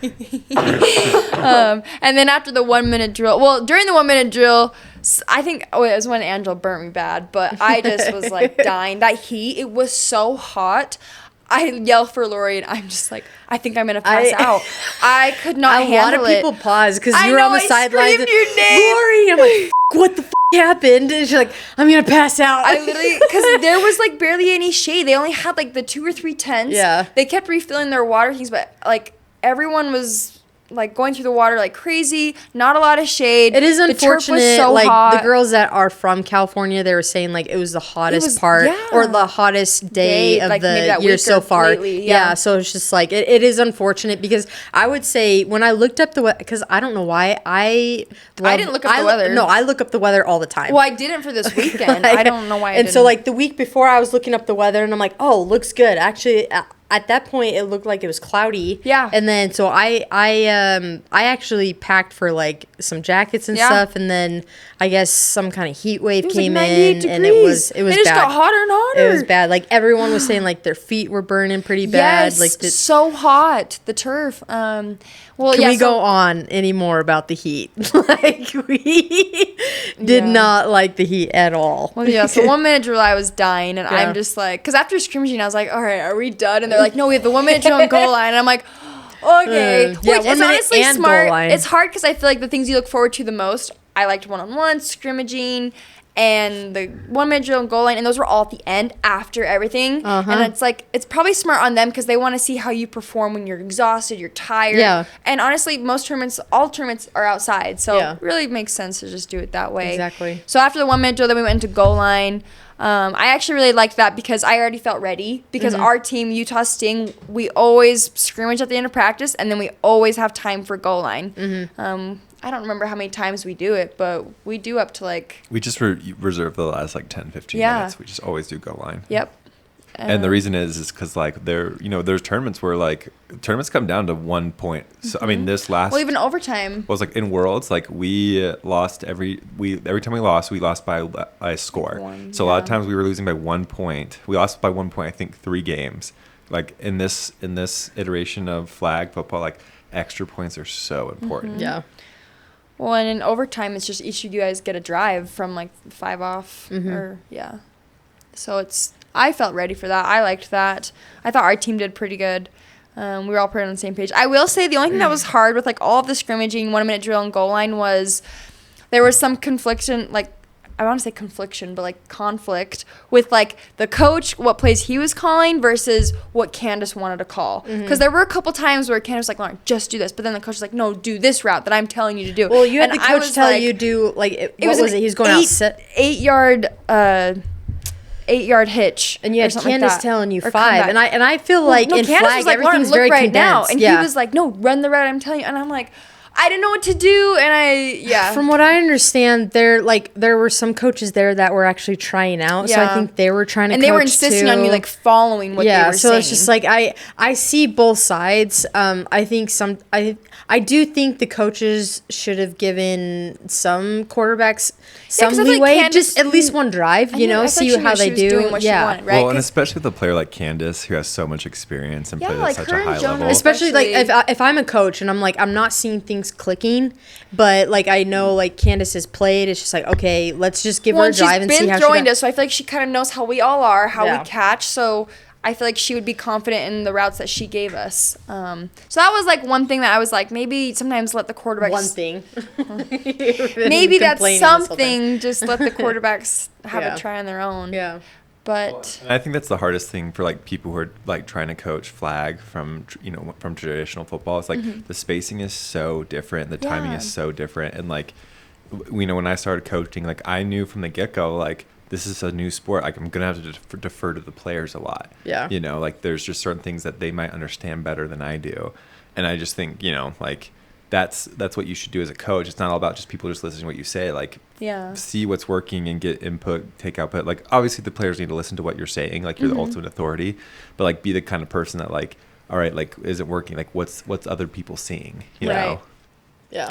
kidding. And then after the 1 minute drill, during the 1 minute drill, I think it was when Angela burnt me bad, but I just was like dying. That heat, it was so hot. I yell for Lori, and I'm just like, I think I'm gonna pass out. I could not handle it. A lot of people pause because you were on the sidelines. I screamed your name. Lori, I'm like, what the happened? And she's like, I'm gonna pass out. I literally, because there was like barely any shade. They only had like the 2 or 3 tents. Yeah. They kept refilling their water things, but like everyone was like going through the water like crazy. Not a lot of shade. It is unfortunate. The turf was so like hot. The girls that are from California, they were saying like it was the hottest part or the hottest day of like, the year so far. Lately, yeah. So it's just like it is unfortunate because I would say when I looked up the weather, because I don't know why I didn't look up the weather. No, I look up the weather all the time. Well, I didn't for this weekend. I don't know why. I didn't. So like the week before, I was looking up the weather and I'm like, oh, looks good. Actually, at that point, it looked like it was cloudy. Yeah. And then so I actually packed for like some jackets and stuff, and then I guess some kind of heat wave came in, and it was it bad. Just got hotter and hotter. It was bad. Like everyone was saying, like their feet were burning pretty bad. Yes, Like so hot. The turf. Can we go on any more about the heat? Like we did not like the heat at all. Well, yeah. So 1 minute drill, I was dying, and I'm just like, because after scrimmaging, I was like, all right, are we done? And they're like, no, we have the 1 minute drill and goal line. And I'm like, okay. Which is honestly smart. It's hard because I feel like the things you look forward to the most, I liked one-on-one, scrimmaging, and the 1 minute drill and goal line, and those were all at the end after everything. And it's like, it's probably smart on them because they want to see how you perform when you're exhausted, you're tired. Yeah. And honestly, all tournaments are outside, so it really makes sense to just do it that way. Exactly. So after the 1 minute drill, then we went into goal line. I actually really liked that because I already felt ready because our team, Utah Sting, we always scrimmage at the end of practice, and then we always have time for goal line. I don't remember how many times we do it, but we do up to like... We just reserve the last like 10, 15 minutes. We just always do goal line. Yep. And the reason is because like there's tournaments where like tournaments come down to 1 point. So I mean this last even overtime was like in Worlds, like we lost every time we lost by a score. So a lot of times we were losing by 1 point. We lost by 1 point, I think 3 games. Like in this iteration of flag football, like extra points are so important. Yeah. Well, and in overtime, it's just each of you guys get a drive from like 5 off, or So I felt ready for that. I liked that. I thought our team did pretty good. We were all pretty on the same page. I will say the only thing that was hard with like all of the scrimmaging, 1 minute drill and goal line was there was some confliction, like I want to say confliction, but like conflict with like the coach, what plays he was calling versus what Candace wanted to call. Because there were a couple times where Candace was like, Lauren, just do this. But then the coach was like, no, do this route that I'm telling you to do. Well, you had the coach tell you do like, what was it? He was going out set. 8-yard 8-yard hitch. And you had Candace telling you 5. And I feel like in Candace flag, was like, everything's Lauren, very look right condensed. now. And he was like, no, run the route I'm telling you. And I'm like, I didn't know what to do, and From what I understand, there were some coaches there that were actually trying out, so I think they were trying to coach too. And they were insisting on me, like, following what they were saying. So it's just like, I see both sides. I think I do think the coaches should have given some quarterbacks some leeway, like just at least one drive, see how they do. Wanted, right? Well, and especially with a player like Candace, who has so much experience and played at such a high level. Especially like if I'm a coach and I'm like, I'm not seeing things clicking, but like I know like Candace has played. It's just like, okay, let's just give her a drive and see how she she's been throwing us, so I feel like she kind of knows how we all are, how we catch. So I feel like she would be confident in the routes that she gave us. So that was like one thing that I was like, maybe sometimes let the quarterbacks. One thing. Maybe that's something. Just let the quarterbacks have a try on their own. Yeah. But I think that's the hardest thing for like people who are like trying to coach flag from from traditional football. It's like the spacing is so different, the timing is so different, and like when I started coaching, like I knew from the get go, like this is a new sport. Like I'm gonna have to defer to the players a lot. Yeah. Like there's just certain things that they might understand better than I do, and I just think like that's what you should do as a coach. It's not all about just people just listening to what you say. Like, see what's working and get input, take output. Like, obviously the players need to listen to what you're saying. Like, you're the ultimate authority, but like, be the kind of person that like, all right, like, is it working? Like, what's other people seeing? You know? Yeah.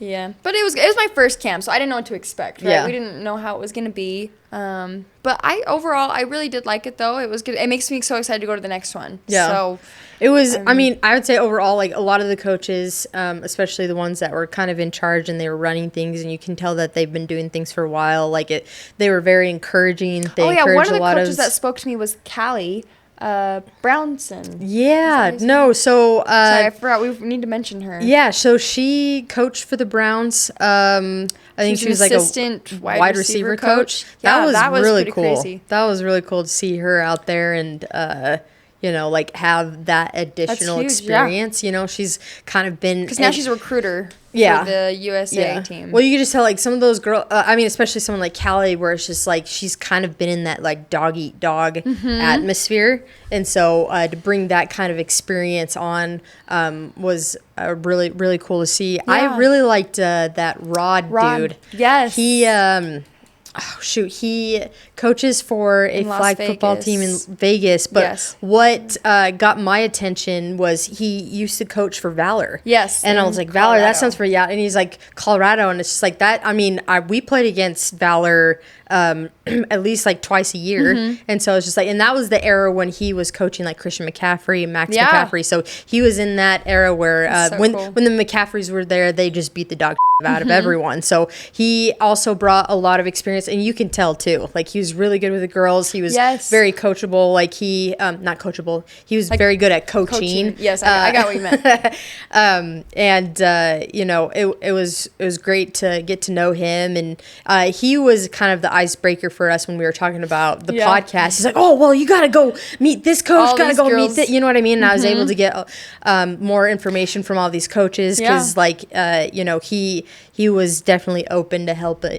Yeah, but it was my first camp, so I didn't know what to expect. Right? Yeah, we didn't know how it was gonna be. But I really did like it though. It was good. It makes me so excited to go to the next one. Yeah. So it was. I mean, I would say overall, like a lot of the coaches, especially the ones that were kind of in charge and they were running things, and you can tell that they've been doing things for a while. Like they were very encouraging. They encouraged one of the coaches that spoke to me was Callie. Brownson. Yeah, no, so sorry, I forgot. We need to mention her. Yeah, so she coached for the Browns. I think she was like assistant wide receiver coach. Yeah, that was really cool. Crazy. That was really cool to see her out there and like have that additional experience. Yeah. She's kind of been because now she's a recruiter. For the USA team. Well, you could just tell like some of those girls. I mean, especially someone like Callie, where it's just like she's kind of been in that like dog eat dog atmosphere, and so to bring that kind of experience on was really really cool to see. Yeah. I really liked that Rod dude. Yes, he. He coaches for a flag football team in Vegas, but what got my attention was he used to coach for Valor. Yes. And I was like, Valor, that sounds pretty, and he's like, Colorado, and it's just like that. I mean, we played against Valor at least like twice a year, and so it's just like, and that was the era when he was coaching like Christian McCaffrey and Max McCaffrey, so he was in that era where when the McCaffreys were there, they just beat the dog out of everyone. So he also brought a lot of experience, and you can tell too, like he was really good with the girls. He was very coachable. Like he not coachable, he was like, very good at coaching. Yes, I got what you meant. It was great to get to know him, and he was kind of the icebreaker for us when we were talking about the podcast. He's like, oh well, you gotta go meet this coach, gotta go meet that, you know what I mean? And I was able to get more information from all these coaches because he was definitely open to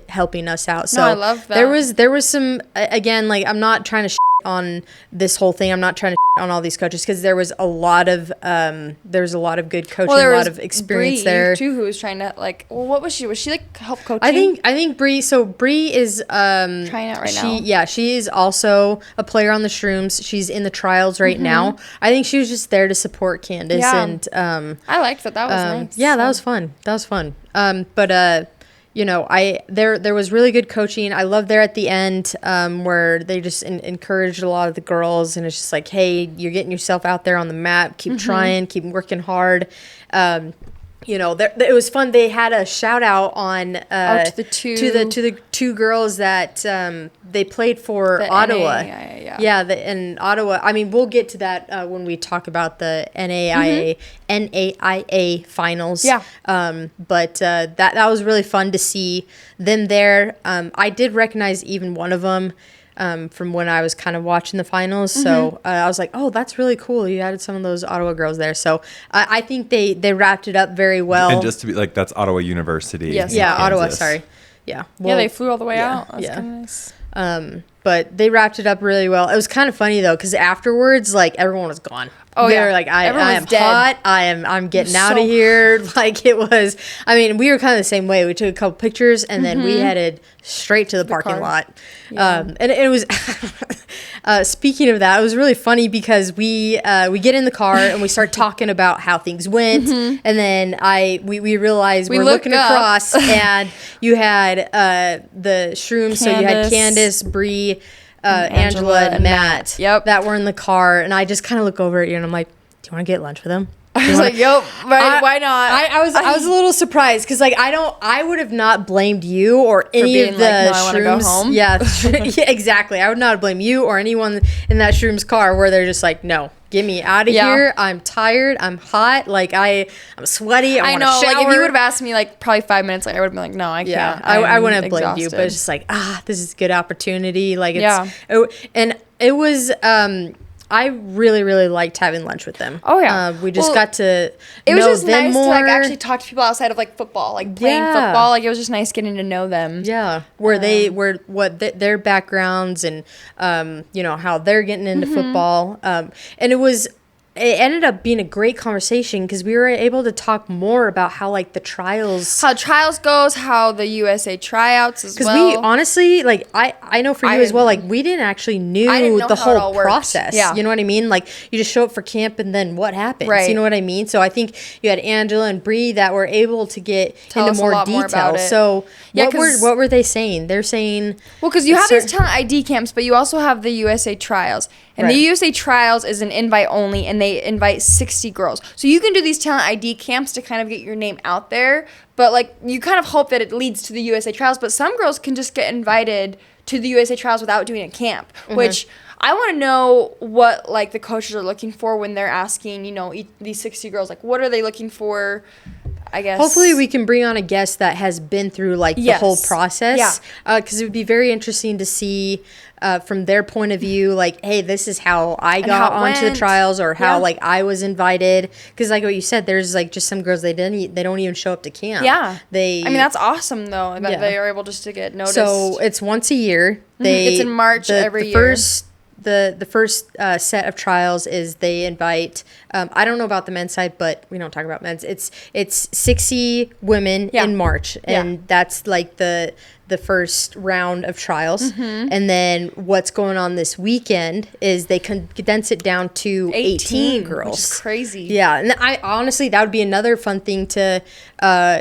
helping us out. So I love that. There was some, again, like I'm not trying to on this whole thing. I'm not trying to on all these coaches because there was a lot of good coaching, a lot of experience Bree, there too, who was trying to like. Well, what was she? Was she like help coaching? I think Bree. So Bree is trying out right now. Yeah, she is also a player on the Shrooms. She's in the trials right now. I think she was just there to support Candace, and I liked that. That was nice. Yeah, that was fun. There was really good coaching. I love there at the end where they just encouraged a lot of the girls, and it's just like, hey, you're getting yourself out there on the map. Keep trying, keep working hard. it was fun. They had a shout out on to the two girls that they played for Ottawa. NAIA. In Ottawa. I mean, we'll get to that when we talk about the NAIA finals. Yeah. But that was really fun to see them there. I did recognize even one of them. From when I was kind of watching the finals. So I was like, oh, that's really cool. You added some of those Ottawa girls there. So I think they wrapped it up very well. And just to be like, that's Ottawa University. Yes. Yeah, Ottawa, sorry. Yeah. Well, they flew all the way out. That's kind of nice. But they wrapped it up really well. It was kind of funny though, because afterwards, like, everyone was gone. Oh, they were like, I am dead. Hot. I'm getting out of here. Like, it was. I mean, we were kind of the same way. We took a couple pictures and then we headed straight to the parking lot. Yeah. And it was. Speaking of that, it was really funny because we get in the car and we start talking about how things went, and then we realized we're looking across and you had the shrooms. So you had Candace, Bree, Angela, and Matt. Yep. That were in the car, and I just kind of look over at you and I'm like, "Do you want to get lunch with them?" I was like, "Yep, right? Why not?" I was a little surprised because like I would have not blamed you or any of the shrooms. I go home. Yeah, exactly. I would not blame you or anyone in that shrooms car where they're just like, "No, get me out of here. I'm tired. I'm hot. Like I'm sweaty. I want to shower." Like if you would have asked me like probably 5 minutes later, I would have been like, "No, I can't." Yeah, I wouldn't have blamed you, but it's just like this is a good opportunity. Like and it was. I really, really liked having lunch with them. Oh, yeah. We just got to it was know just them nice more. to like actually talk to people outside of like football, like playing football. Like it was just nice getting to know them. Yeah, their backgrounds and how they're getting into football. And it ended up being a great conversation because we were able to talk more about how like the trials goes, how the USA tryouts as well. Because we honestly, like, I know for you as well, like we didn't actually know the whole process. Yeah. You know what I mean? Like you just show up for camp and then what happens? Right. You know what I mean? So I think you had Angela and Bree that were able to get into more detail. So what were they saying? They're saying because you have these talent ID camps, but you also have the USA trials. And the USA trials is an invite only, and they invite 60 girls. So you can do these talent ID camps to kind of get your name out there, but like you kind of hope that it leads to the USA trials. But some girls can just get invited to the USA trials without doing a camp, which I want to know what like the coaches are looking for when they're asking, these 60 girls, like what are they looking for? I guess. Hopefully we can bring on a guest that has been through like the whole process. Yeah. Because it would be very interesting to see from their point of view, like, hey, this is how I got onto the trials or how like I was invited. Because like what you said, there's like just some girls they don't even show up to camp. Yeah. I mean, that's awesome though that they are able just to get noticed. So it's once a year. It's in March every year. The first set of trials is they invite. I don't know about the men's side, but we don't talk about men's. It's 60 women in March, and that's like the first round of trials. And then what's going on this weekend is they condense it down to 18 girls. Which is crazy. Yeah, and I honestly that would be another fun thing to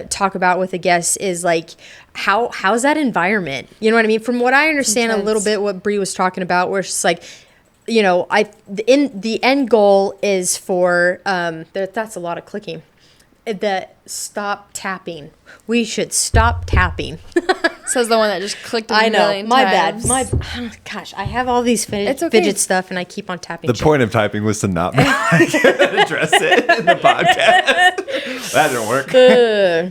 talk about with a guest is like how's that environment? You know what I mean? From what I understand a little bit what Bree was talking about, where it's just like, the end goal is for that's a lot of clicking. That stop tapping. We should stop tapping. Says the one that just clicked a million times. My bad. Gosh, I have all these fidget stuff and I keep on tapping. The point of typing was to not address it in the podcast. That didn't work.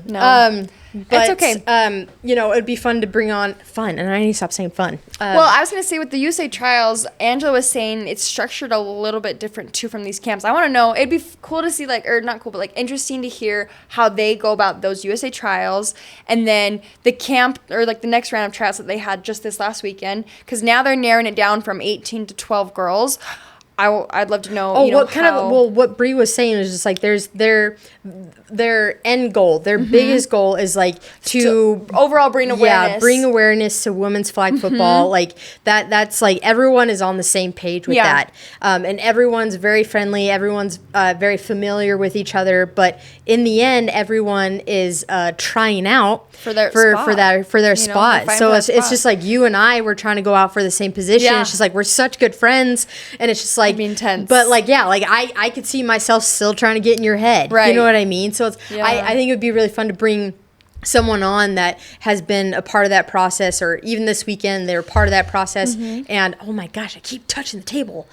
No. But, it's okay. It'd be fun to bring on fun, and I need to stop saying fun. Well, I was going to say with the USA trials, Angela was saying it's structured a little bit different too from these camps. I want to know, it'd be cool to see or not cool, but interesting to hear how they go about those USA trials, and then the camp or the next round of trials that they had just this last weekend, because now they're narrowing it down from 18 to 12 girls. I'd love to know. What Bree was saying is just like there's their end goal, their biggest goal is like to overall bring awareness. Yeah, bring awareness to women's flag football. Like that's like everyone is on the same page with that, and everyone's very friendly. Everyone's very familiar with each other. But in the end, everyone is trying out for their spot. So it's just like you and I were trying to go out for the same position. Yeah. It's just like we're such good friends, and it's just like. like, it'd be intense. But like, yeah, like I could see myself still trying to get in your head. Right. You know what I mean? So it's, Yeah. I think it would be really fun to bring someone on that has been a part of that process, or even this weekend they were part of that process. And oh my gosh, I keep touching the table.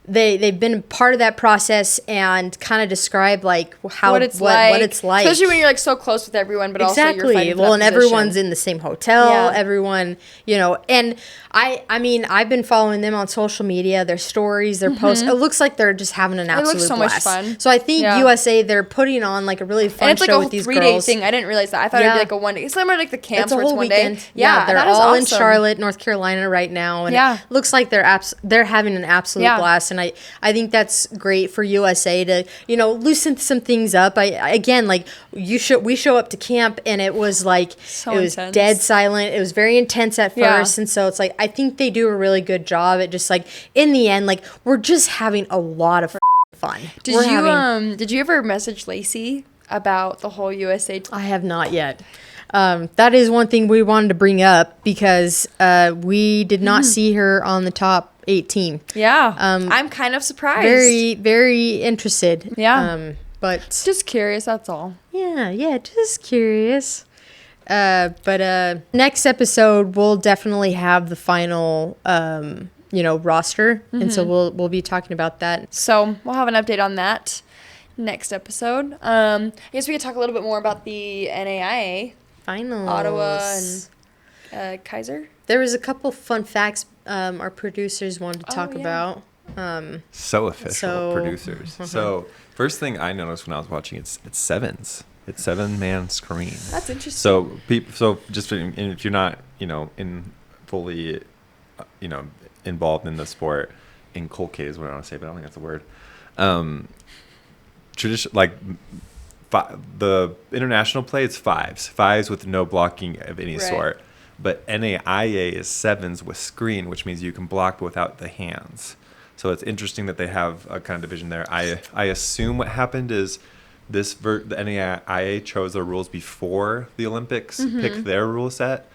They've been part of that process and kind of describe like how what it's like, especially when you're like so close with everyone, but also you're fighting for well, that and position. everyone's in the same hotel. Yeah. Everyone, you know, and I mean, I've been following them on social media, their stories, their posts. It looks like they're just having an absolute looks so blast. much fun. So I think USA, they're putting on like a really fun and it's like show a with these 3-day girls. thing. I didn't realize that. I thought it'd be like a 1 day. It's similar to like the camps It's a where it's whole 1 weekend. day. Yeah, they're that is all in awesome. Charlotte, North Carolina right now, and Yeah. it looks like they're having an absolute blast. And I think that's great for USA to, you know, loosen some things up. Again, like we show up to camp and it was like So it was intense. dead silent. It was very intense at first, and so it's like I think they do a really good job at just like in the end, like we're just having a lot of fun. Did you ever message Lacey about the whole USA? I have not yet. That is one thing we wanted to bring up because we did not see her on the top 18. Yeah. I'm kind of surprised. Very, very interested. Yeah. But Just curious, that's all. yeah, just curious. But next episode we'll definitely have the final roster, and so we'll be talking about that. So we'll have an update on that next episode. I guess we could talk a little bit more about the NAIA, Finals. Ottawa and Kaiser. There was a couple fun facts our producers wanted to talk yeah. about. So official So- producers. So first thing I noticed when I was watching, it's sevens. It's 7-man screen. That's interesting. So just if you're not fully involved in the sport, inculcated is what I want to say, but I don't think that's a word. Tradition like the international play, it's fives with no blocking of any Right. sort. But NAIA is sevens with screen, which means you can block but without the hands. So it's interesting that they have a kind of division there. I assume what happened is the NAIA chose their rules before the Olympics picked their rule set,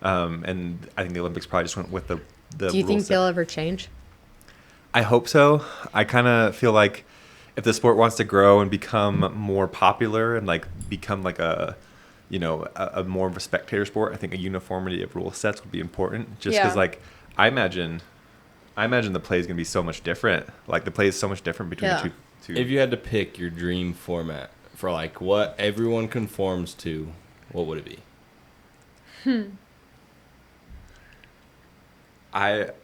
and I think the Olympics probably just went with the Do you rule think set. they'll ever change? I hope so. I kind of feel like if the sport wants to grow and become more popular and like become like a more of a spectator sport, I think a uniformity of rule sets would be important. Just because, like, I imagine the play is gonna be so much different. Like the play is so much different between the two. If you had to pick your dream format for like what everyone conforms to, what would it be?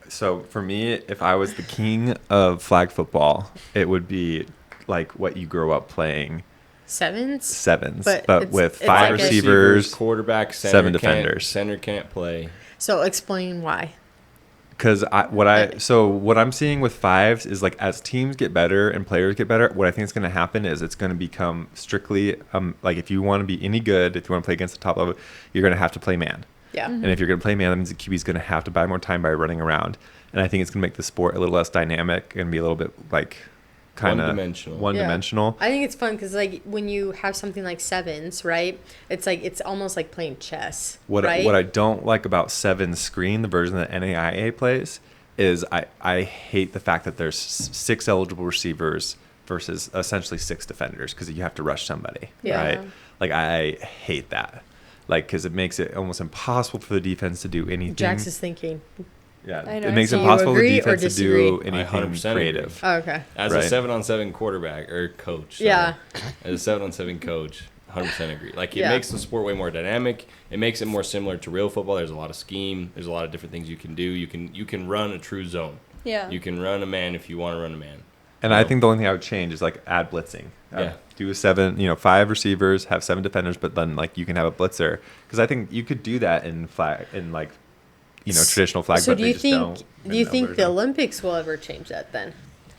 So for me, if I was the king of flag football, it would be like what you grow up playing. Sevens, but with it's five like a- receivers, quarterback, center, 7 defenders. Center can't play. So explain why. Because what I'm seeing with fives is like as teams get better and players get better, what I think is going to happen is it's going to become strictly like if you want to be any good, if you want to play against the top level, you're going to have to play man. Yeah. And if you're going to play man, that means the QB is going to have to buy more time by running around. And I think it's going to make the sport a little less dynamic and be a little bit like kind of one-dimensional. I think it's fun because like when you have something like sevens, right? It's like it's almost like playing chess. What right? I don't like about Seven Screen, the version that NAIA plays, is I hate the fact that there's 6 eligible receivers versus essentially 6 defenders because you have to rush somebody, right? Like I hate that, like because it makes it almost impossible for the defense to do anything. Jax is thinking. Yeah, I know. it makes Do it you impossible for the agree or defense to do disagree? anything 100% creative. Oh, okay. As Right. a 7-on-7 quarterback or coach. Yeah. As a 7-on-7 coach, 100% agree. Like it Yeah. makes the sport way more dynamic. It makes it more similar to real football. There's a lot of scheme. There's a lot of different things you can do. You can run a true zone. Yeah. You can run a man if you want to run a man. And I think the only thing I would change is like add blitzing. Yeah. Do 5 receivers, have 7 defenders, but then like you can have a blitzer because I think you could do that in traditional flag. So but do they you just think don't in do you the think the version. Olympics will ever change that then?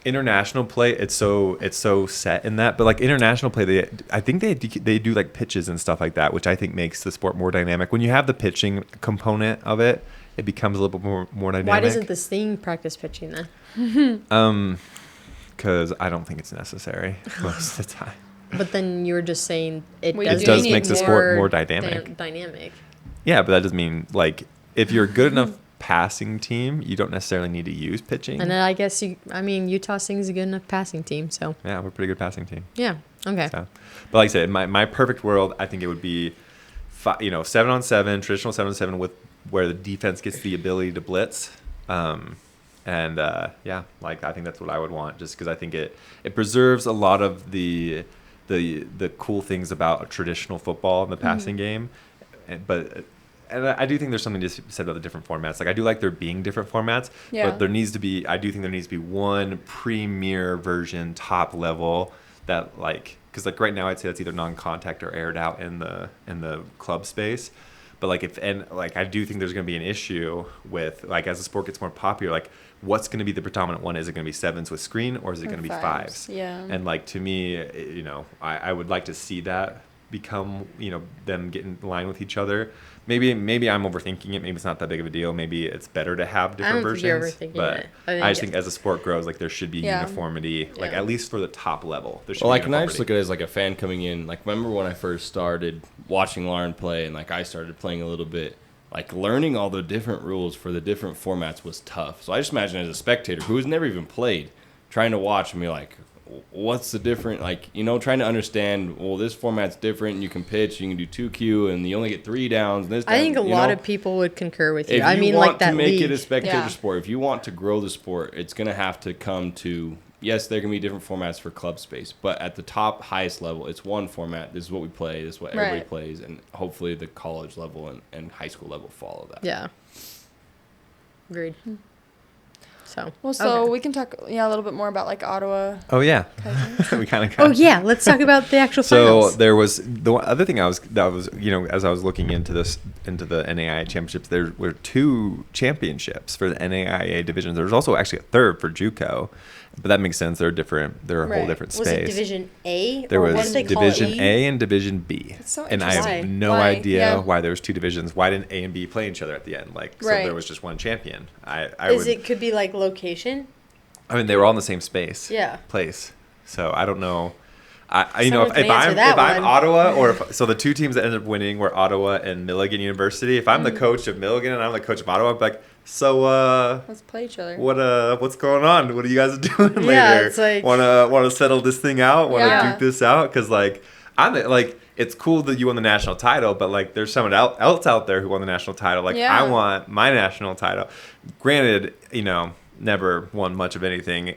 International play, it's so set in that, but like international play, I think they do like pitches and stuff like that, which I think makes the sport more dynamic. When you have the pitching component of it, it becomes a little bit more dynamic. Why doesn't this thing practice pitching then? Because I don't think it's necessary most of the time. But then you were just saying it Well, does, it does make make the sport more dynamic. Dynamic. Yeah, but that doesn't mean like if you're good enough passing team, you don't necessarily need to use pitching. And then I guess Utah Sting's a good enough passing team, so. Yeah, we're a pretty good passing team. Yeah. Okay. So, but like I said, my perfect world, I think it would be, 7-on-7, traditional 7-on-7 with where the defense gets the ability to blitz. I think that's what I would want, just because I think it preserves a lot of the cool things about a traditional football in the passing game, but I do think there's something to be said about the different formats. Like I do like there being different formats, but I do think there needs to be one premier version, top level that because right now I'd say that's either non-contact or aired out in the club space. But I do think there's going to be an issue with as the sport gets more popular, what's going to be the predominant one? Is it going to be 7s with screen, or is it going to be 5s? Yeah. And to me, I would like to see that become, them get in line with each other. Maybe I'm overthinking it. Maybe it's not that big of a deal. Maybe it's better to have different versions. But I just think as the sport grows, there should be uniformity, at least for the top level. There should be and I just look at it as a fan coming in. Remember when I first started watching Lauren play, and I started playing a little bit. Learning all the different rules for the different formats was tough. So I just imagine as a spectator who has never even played, trying to watch and be what's the different, trying to understand, well, this format's different, and you can pitch, you can do 2Q, and you only get 3 downs. And I think a lot of people would concur with you. If you want to make it a spectator sport, if you want to grow the sport, it's going to have to come to, yes, there can be different formats for club space, but at the top, highest level, it's one format. This is what we play. This is what everybody plays, and hopefully the college level and high school level follow that. Yeah. Agreed. So we can talk a little bit more about Ottawa. Oh yeah, we kind of. Oh yeah, let's talk about the actual finals. So there was the other thing as I was looking into the NAIA championships, there were 2 championships for the NAIA divisions. There was also actually a third for JUCO, but that makes sense. They're different. They're a whole different space. Was it Division A? There was Division A and Division B. That's so and I have no idea why there was 2 divisions. Why didn't A and B play each other at the end? So there was just one champion. It could be location? I mean, they were all in the same space. Yeah. Place. So I don't know. If I'm Ottawa, so the 2 teams that ended up winning were Ottawa and Milligan University. If I'm the coach of Milligan and I'm the coach of Ottawa, I'm so let's play each other. What's going on? What are you guys doing later? Yeah, it's want to settle this thing out? Want to duke this out? Because it's cool that you won the national title, but there's someone else out there who won the national title. I want my national title. Granted, never won much of anything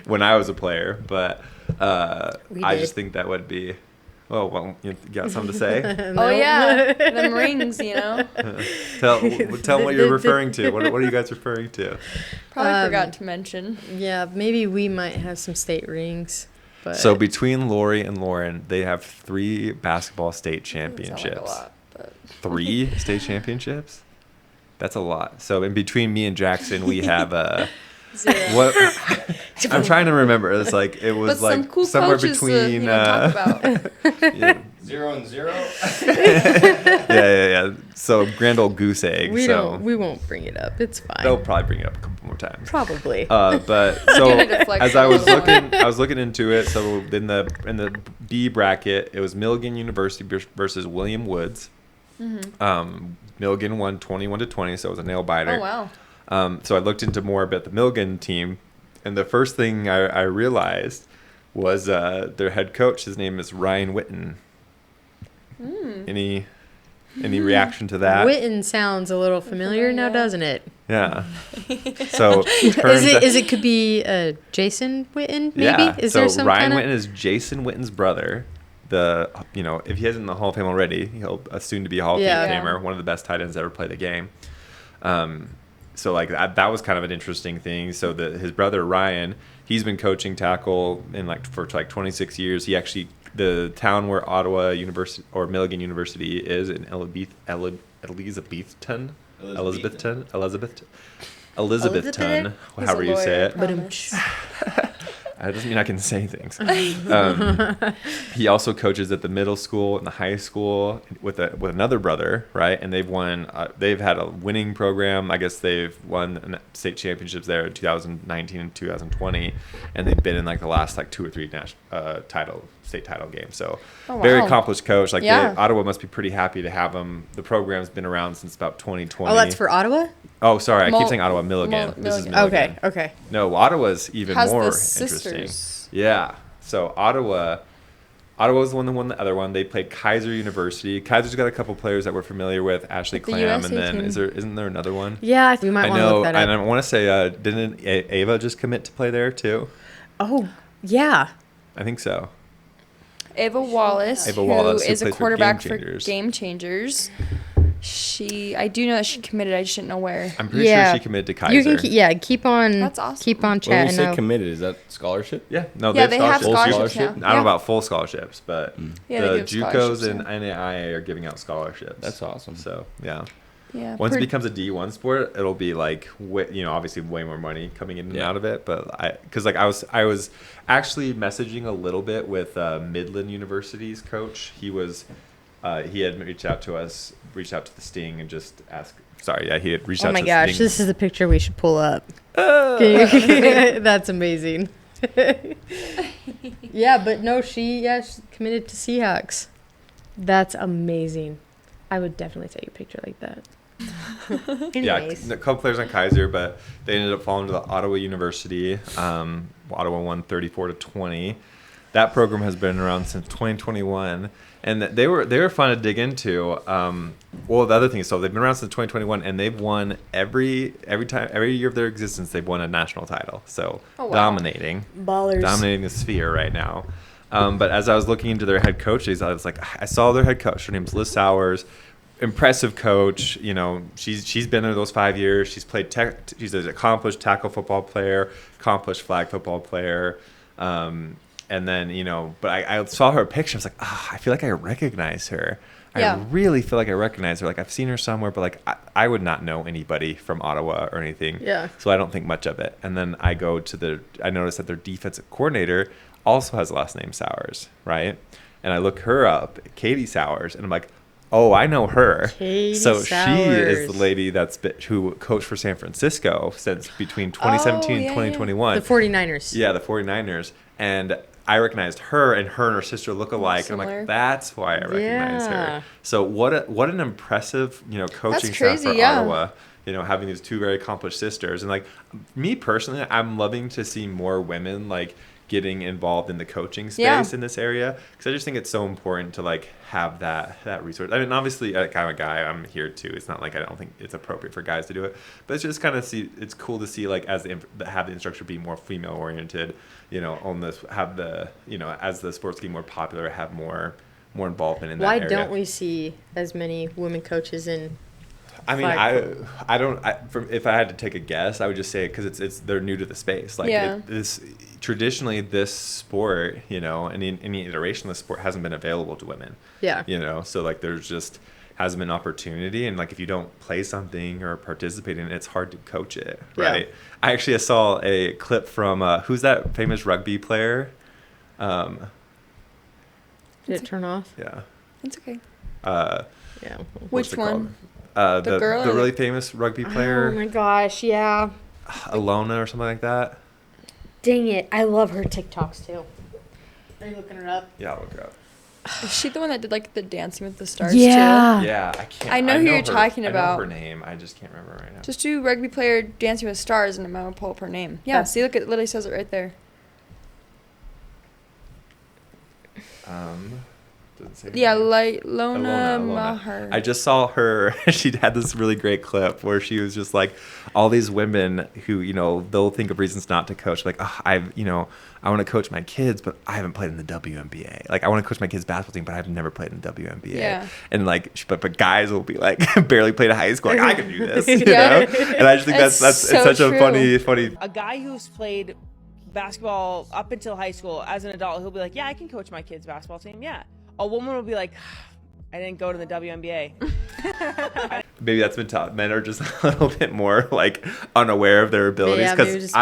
when I was a player, but I just think that would be. Oh, well, you got something to say? Oh yeah, them rings, Tell them what you're referring to. What are you guys referring to? Probably forgot to mention. Yeah, maybe we might have some state rings. But so between Lori and Lauren, they have 3 basketball state championships. That sounds like a lot, but 3 state championships? That's a lot. So in between me and Jackson, we have 0. What? I'm trying to remember. It was some cool somewhere coaches between talk about. 0 and 0. Yeah. So grand old goose egg. We won't bring it up. It's fine. They'll probably bring it up a couple more times. Probably. But so as I was looking into it, so in the B bracket, it was Milligan University versus William Woods. Mm-hmm. Milligan won 21-20, so it was a nail biter. Oh wow. So I looked into more about the Milligan team, and the first thing I realized was their head coach. His name is Ryan Witten. Any reaction to that? Witten sounds a little familiar now, doesn't it? Yeah. So it could be Jason Witten? Maybe. Yeah. Is there some Ryan Witten is Jason Witten's brother. If he isn't in the Hall of Fame already, he'll soon to be a Hall of Famer. One of the best tight ends ever play the game. So that was kind of an interesting thing. So his brother Ryan, he's been coaching tackle for 26 years. He actually, the town where Ottawa University or Milligan University is in Elizabethton, however you say it. That doesn't mean I can say things. He also coaches at the middle school and the high school with another brother, right? And they've won. They've had a winning program. I guess they've won state championships there in 2019 and 2020, and they've been in the last 2 or 3 national state title game. So Oh, wow. very accomplished coach. Like Yeah. Ottawa must be pretty happy to have him. The program's been around since about 2020. Oh, that's for Ottawa? Oh, sorry. I keep saying Ottawa. Milligan. This is Milligan. Milligan. Okay. No, Ottawa's even Has more the interesting. sisters. Yeah. So Ottawa's the one that won the other one. They played Kaiser University. Kaiser's got a couple players that we're familiar with, Ashley The Clam, USA and then team. isn't there another one? Yeah, we might I want to know, look that up. and I want to say, didn't Ava just commit to play there too? Oh, yeah. I think so. Ava Wallace, Ava Wallace, who who is a plays for quarterback Game for Changers. Game Changers. I do know that she committed. I just didn't know where. I'm pretty sure she committed to Kaiser. You can keep on. That's awesome. Keep on When chatting. you say out. committed, is that scholarship? Yeah, no, Yeah, they they have have scholarships. scholarships now. I don't know Yeah. about full scholarships, but Yeah, they the give JUCOs scholarships, and yeah. NAIA are giving out scholarships. That's awesome. So yeah. Yeah. Once it becomes a D1 sport, it'll be like, obviously way more money coming in and out of it. But I was actually messaging a little bit with Midland University's coach. He had reached out to the Sting and just asked. Sorry, yeah, he had reached out. Oh my to gosh, the Sting. this is a picture we should pull up. That's amazing. Yeah, but no, she's committed to Seahawks. That's amazing. I would definitely take a picture like that. Yeah, Anyways. a couple players on Kaiser, but they ended up falling to the Ottawa University. Ottawa won 34-20. That program has been around since 2021, and they were fun to dig into. Well, the other thing is, so they've been around since 2021, and they've won every year of their existence. They've won a national title, so dominating the sphere right now. But as I was looking into their head coaches, I was like, I saw their head coach. Her name's Liz Sowers. Impressive coach. She's been there those 5 years. She's played she's an accomplished tackle football player, accomplished flag football player. And then, but I saw her picture. I was like, I feel like I recognize her. Yeah. I really feel like I recognize her. Like, I've seen her somewhere, but like I would not know anybody from Ottawa or anything. Yeah. So I don't think much of it. And then I noticed that their defensive coordinator also has the last name Sowers, right? And I look her up, Katie Sowers, and I'm like, oh, I know her. Katie so Sowers. she is the lady who coached for San Francisco since between 2017 and 2021. The 49ers. Yeah, the 49ers. And I recognized her, and her sister look alike. And I'm Similar. like, that's why I recognize Yeah. her. So what an impressive, coaching That's staff for crazy, yeah. Ottawa. Having these two very accomplished sisters. And like me personally, I'm loving to see more women like getting involved in the coaching space in this area, because I just think it's so important to like have that resource. I mean, obviously, like, I'm a guy, I'm here too. It's not like I don't think it's appropriate for guys to do it, but it's just kind of it's cool to see like have the instructor be more female oriented, on this, have the as the sports get more popular, have more involvement in that area. Why don't we see as many women coaches in? I mean, if I had to take a guess, I would just say because they're new to the space. Like traditionally, this sport, any iteration of the sport hasn't been available to women. Yeah. So like there's just hasn't been opportunity, and like if you don't play something or participate in it, it's hard to coach it, right? Yeah. I saw a clip from who's that famous rugby player? Did it turn off? Yeah. It's okay. Yeah. Which What's it one? called? The girl the or really famous rugby player, Oh my gosh, yeah. Alona or something like that. Dang it. I love her TikToks too. Are you looking her up? Yeah, I'll look her up. Is she the one that did like the Dancing with the Stars Yeah. Yeah, I can't. I know who you're her, talking about. I know her name. I just can't remember right now. too? Just do rugby player Dancing with Stars and I'm gonna pull up her name. Yeah, That's- see, look, it literally says it right there. Doesn't say her Yeah, name. Lona Alona. Maher. I just saw her. She had this really great clip where she was just like, all these women who they'll think of reasons not to coach. Like, I want to coach my kids, but I haven't played in the WNBA. Like, I want to coach my kids' basketball team, but I've never played in the WNBA. Yeah. And like, but guys will be like, barely played in high school. Like, I can do this, Yeah. And I just think It's that's so it's such true. a funny. A guy who's played basketball up until high school as an adult, he'll be like, yeah, I can coach my kids' basketball team. Yeah. A woman will be like, I didn't go to the WNBA. Maybe that's been taught. Men are just a little bit more like unaware of their abilities, Yeah, maybe because just-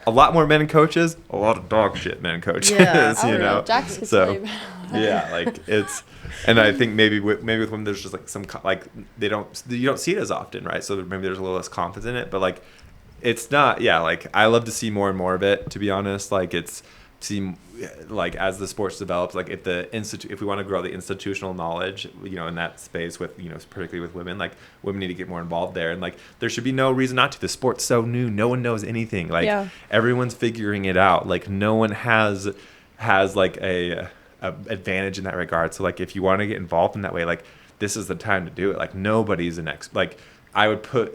a lot more men coaches, a lot of dog shit men coaches. Yeah. Oh, you really? know. Jax could So tell you about that. yeah, like it's, and I think maybe with women there's just like some like you don't see it as often, right? So maybe there's a little less confidence in it, but like it's not. Yeah, like I love to see more and more of it. To be honest, like it's. see, like, as the sports develops, like, if we want to grow the institutional knowledge, in that space with, particularly with women, like, women need to get more involved there. And, like, there should be no reason not to. The sport's so new. No one knows anything. Like, everyone's figuring it out. Like, no one has like a advantage in that regard. So, like, if you want to get involved in that way, like, this is the time to do it. Like, nobody's like, I would put,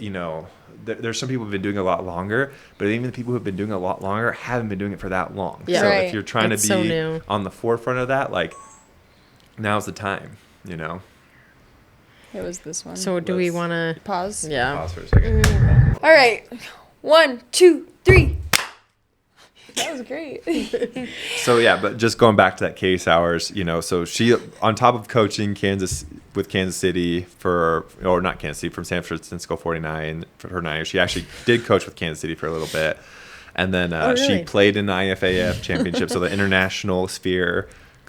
there's some people who've been doing it a lot longer, but even the people who've been doing it a lot longer haven't been doing it for that long. Yeah. So Right. if you're trying to be on the forefront of that, like, now's the time, It was this one. So do we want to Pause? Yeah. Pause for a second. All right. 1, 2, 3. That was great. So yeah, but just going back to that Case Hours, so she, on top of coaching Kansas City from San Francisco 49 for her 9 years, she actually did coach with Kansas City for a little bit, and then really? she played in the IFAF championship, so the international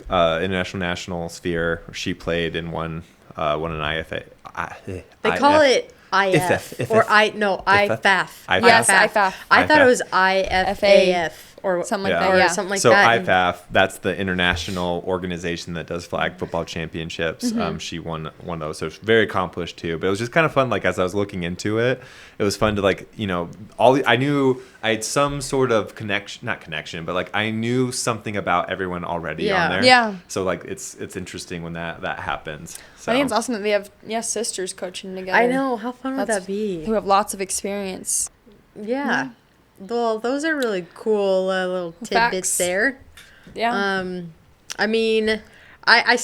national sphere. She played and won an IFA. They call it IF or IFAF. Yes, IFAF. I thought it was IFAF or something like that. that. Or Yeah. something like so that. IFAF, that's the international organization that does flag football championships. She won those, so it's very accomplished too. But it was just kind of fun. Like, as I was looking into it, it was fun to, like, I knew I had some sort of not connection, but, like, I knew something about everyone already on there. Yeah. So, like, it's interesting when that happens. So. I think it's awesome that they have sisters coaching together. I know. How fun would that be? Who have lots of experience. Yeah. Well, those are really cool little tidbits Facts. there. Yeah. I mean, I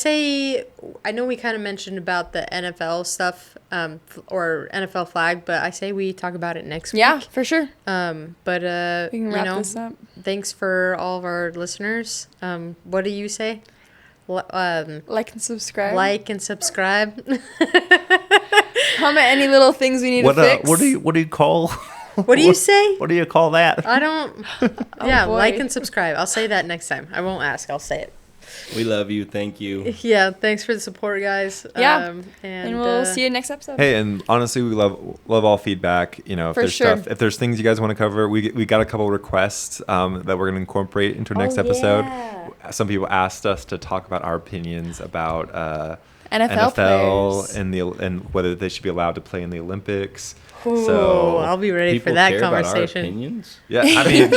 know we kind of mentioned about the NFL stuff or NFL flag, but I say we talk about it next week. Yeah, for sure. But We can wrap this up. Thanks for all of our listeners. What do you say? Like and subscribe. Like and subscribe. Comment any little things we need to fix. What do you call? What do you say? What do you call that? I don't. Yeah, boy. like and subscribe. I'll say that next time. I won't ask. I'll say it. We love you. Thank you. Yeah. Thanks for the support, guys. Yeah. And we'll see you next episode. Hey, and honestly, we love all feedback. If For there's sure. if there's things you guys want to cover, we got a couple requests that we're going to incorporate into our next episode. Yeah. Some people asked us to talk about our opinions about NFL players. and whether they should be allowed to play in the Olympics. Ooh, So I'll be ready People for that care about our conversation. opinions? yeah, I mean,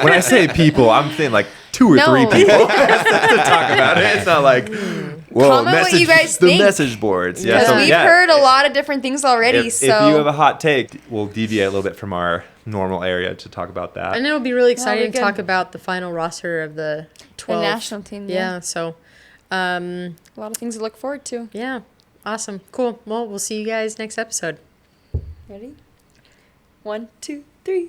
when I say people, I'm saying like 2 or 3 people to talk about it. It's not like, whoa, Comment what you guys the think. message boards. Yeah, Because so We've yeah, heard a lot of different things already. if so you have a hot take, we'll deviate a little bit from our normal area to talk about that. And it'll be really exciting be to talk good. about the final roster of the 12. national team, yeah. Yeah. So, a lot of things to look forward to. yeah. Awesome. Cool. Well, we'll see you guys next episode. Ready? 1, 2, 3.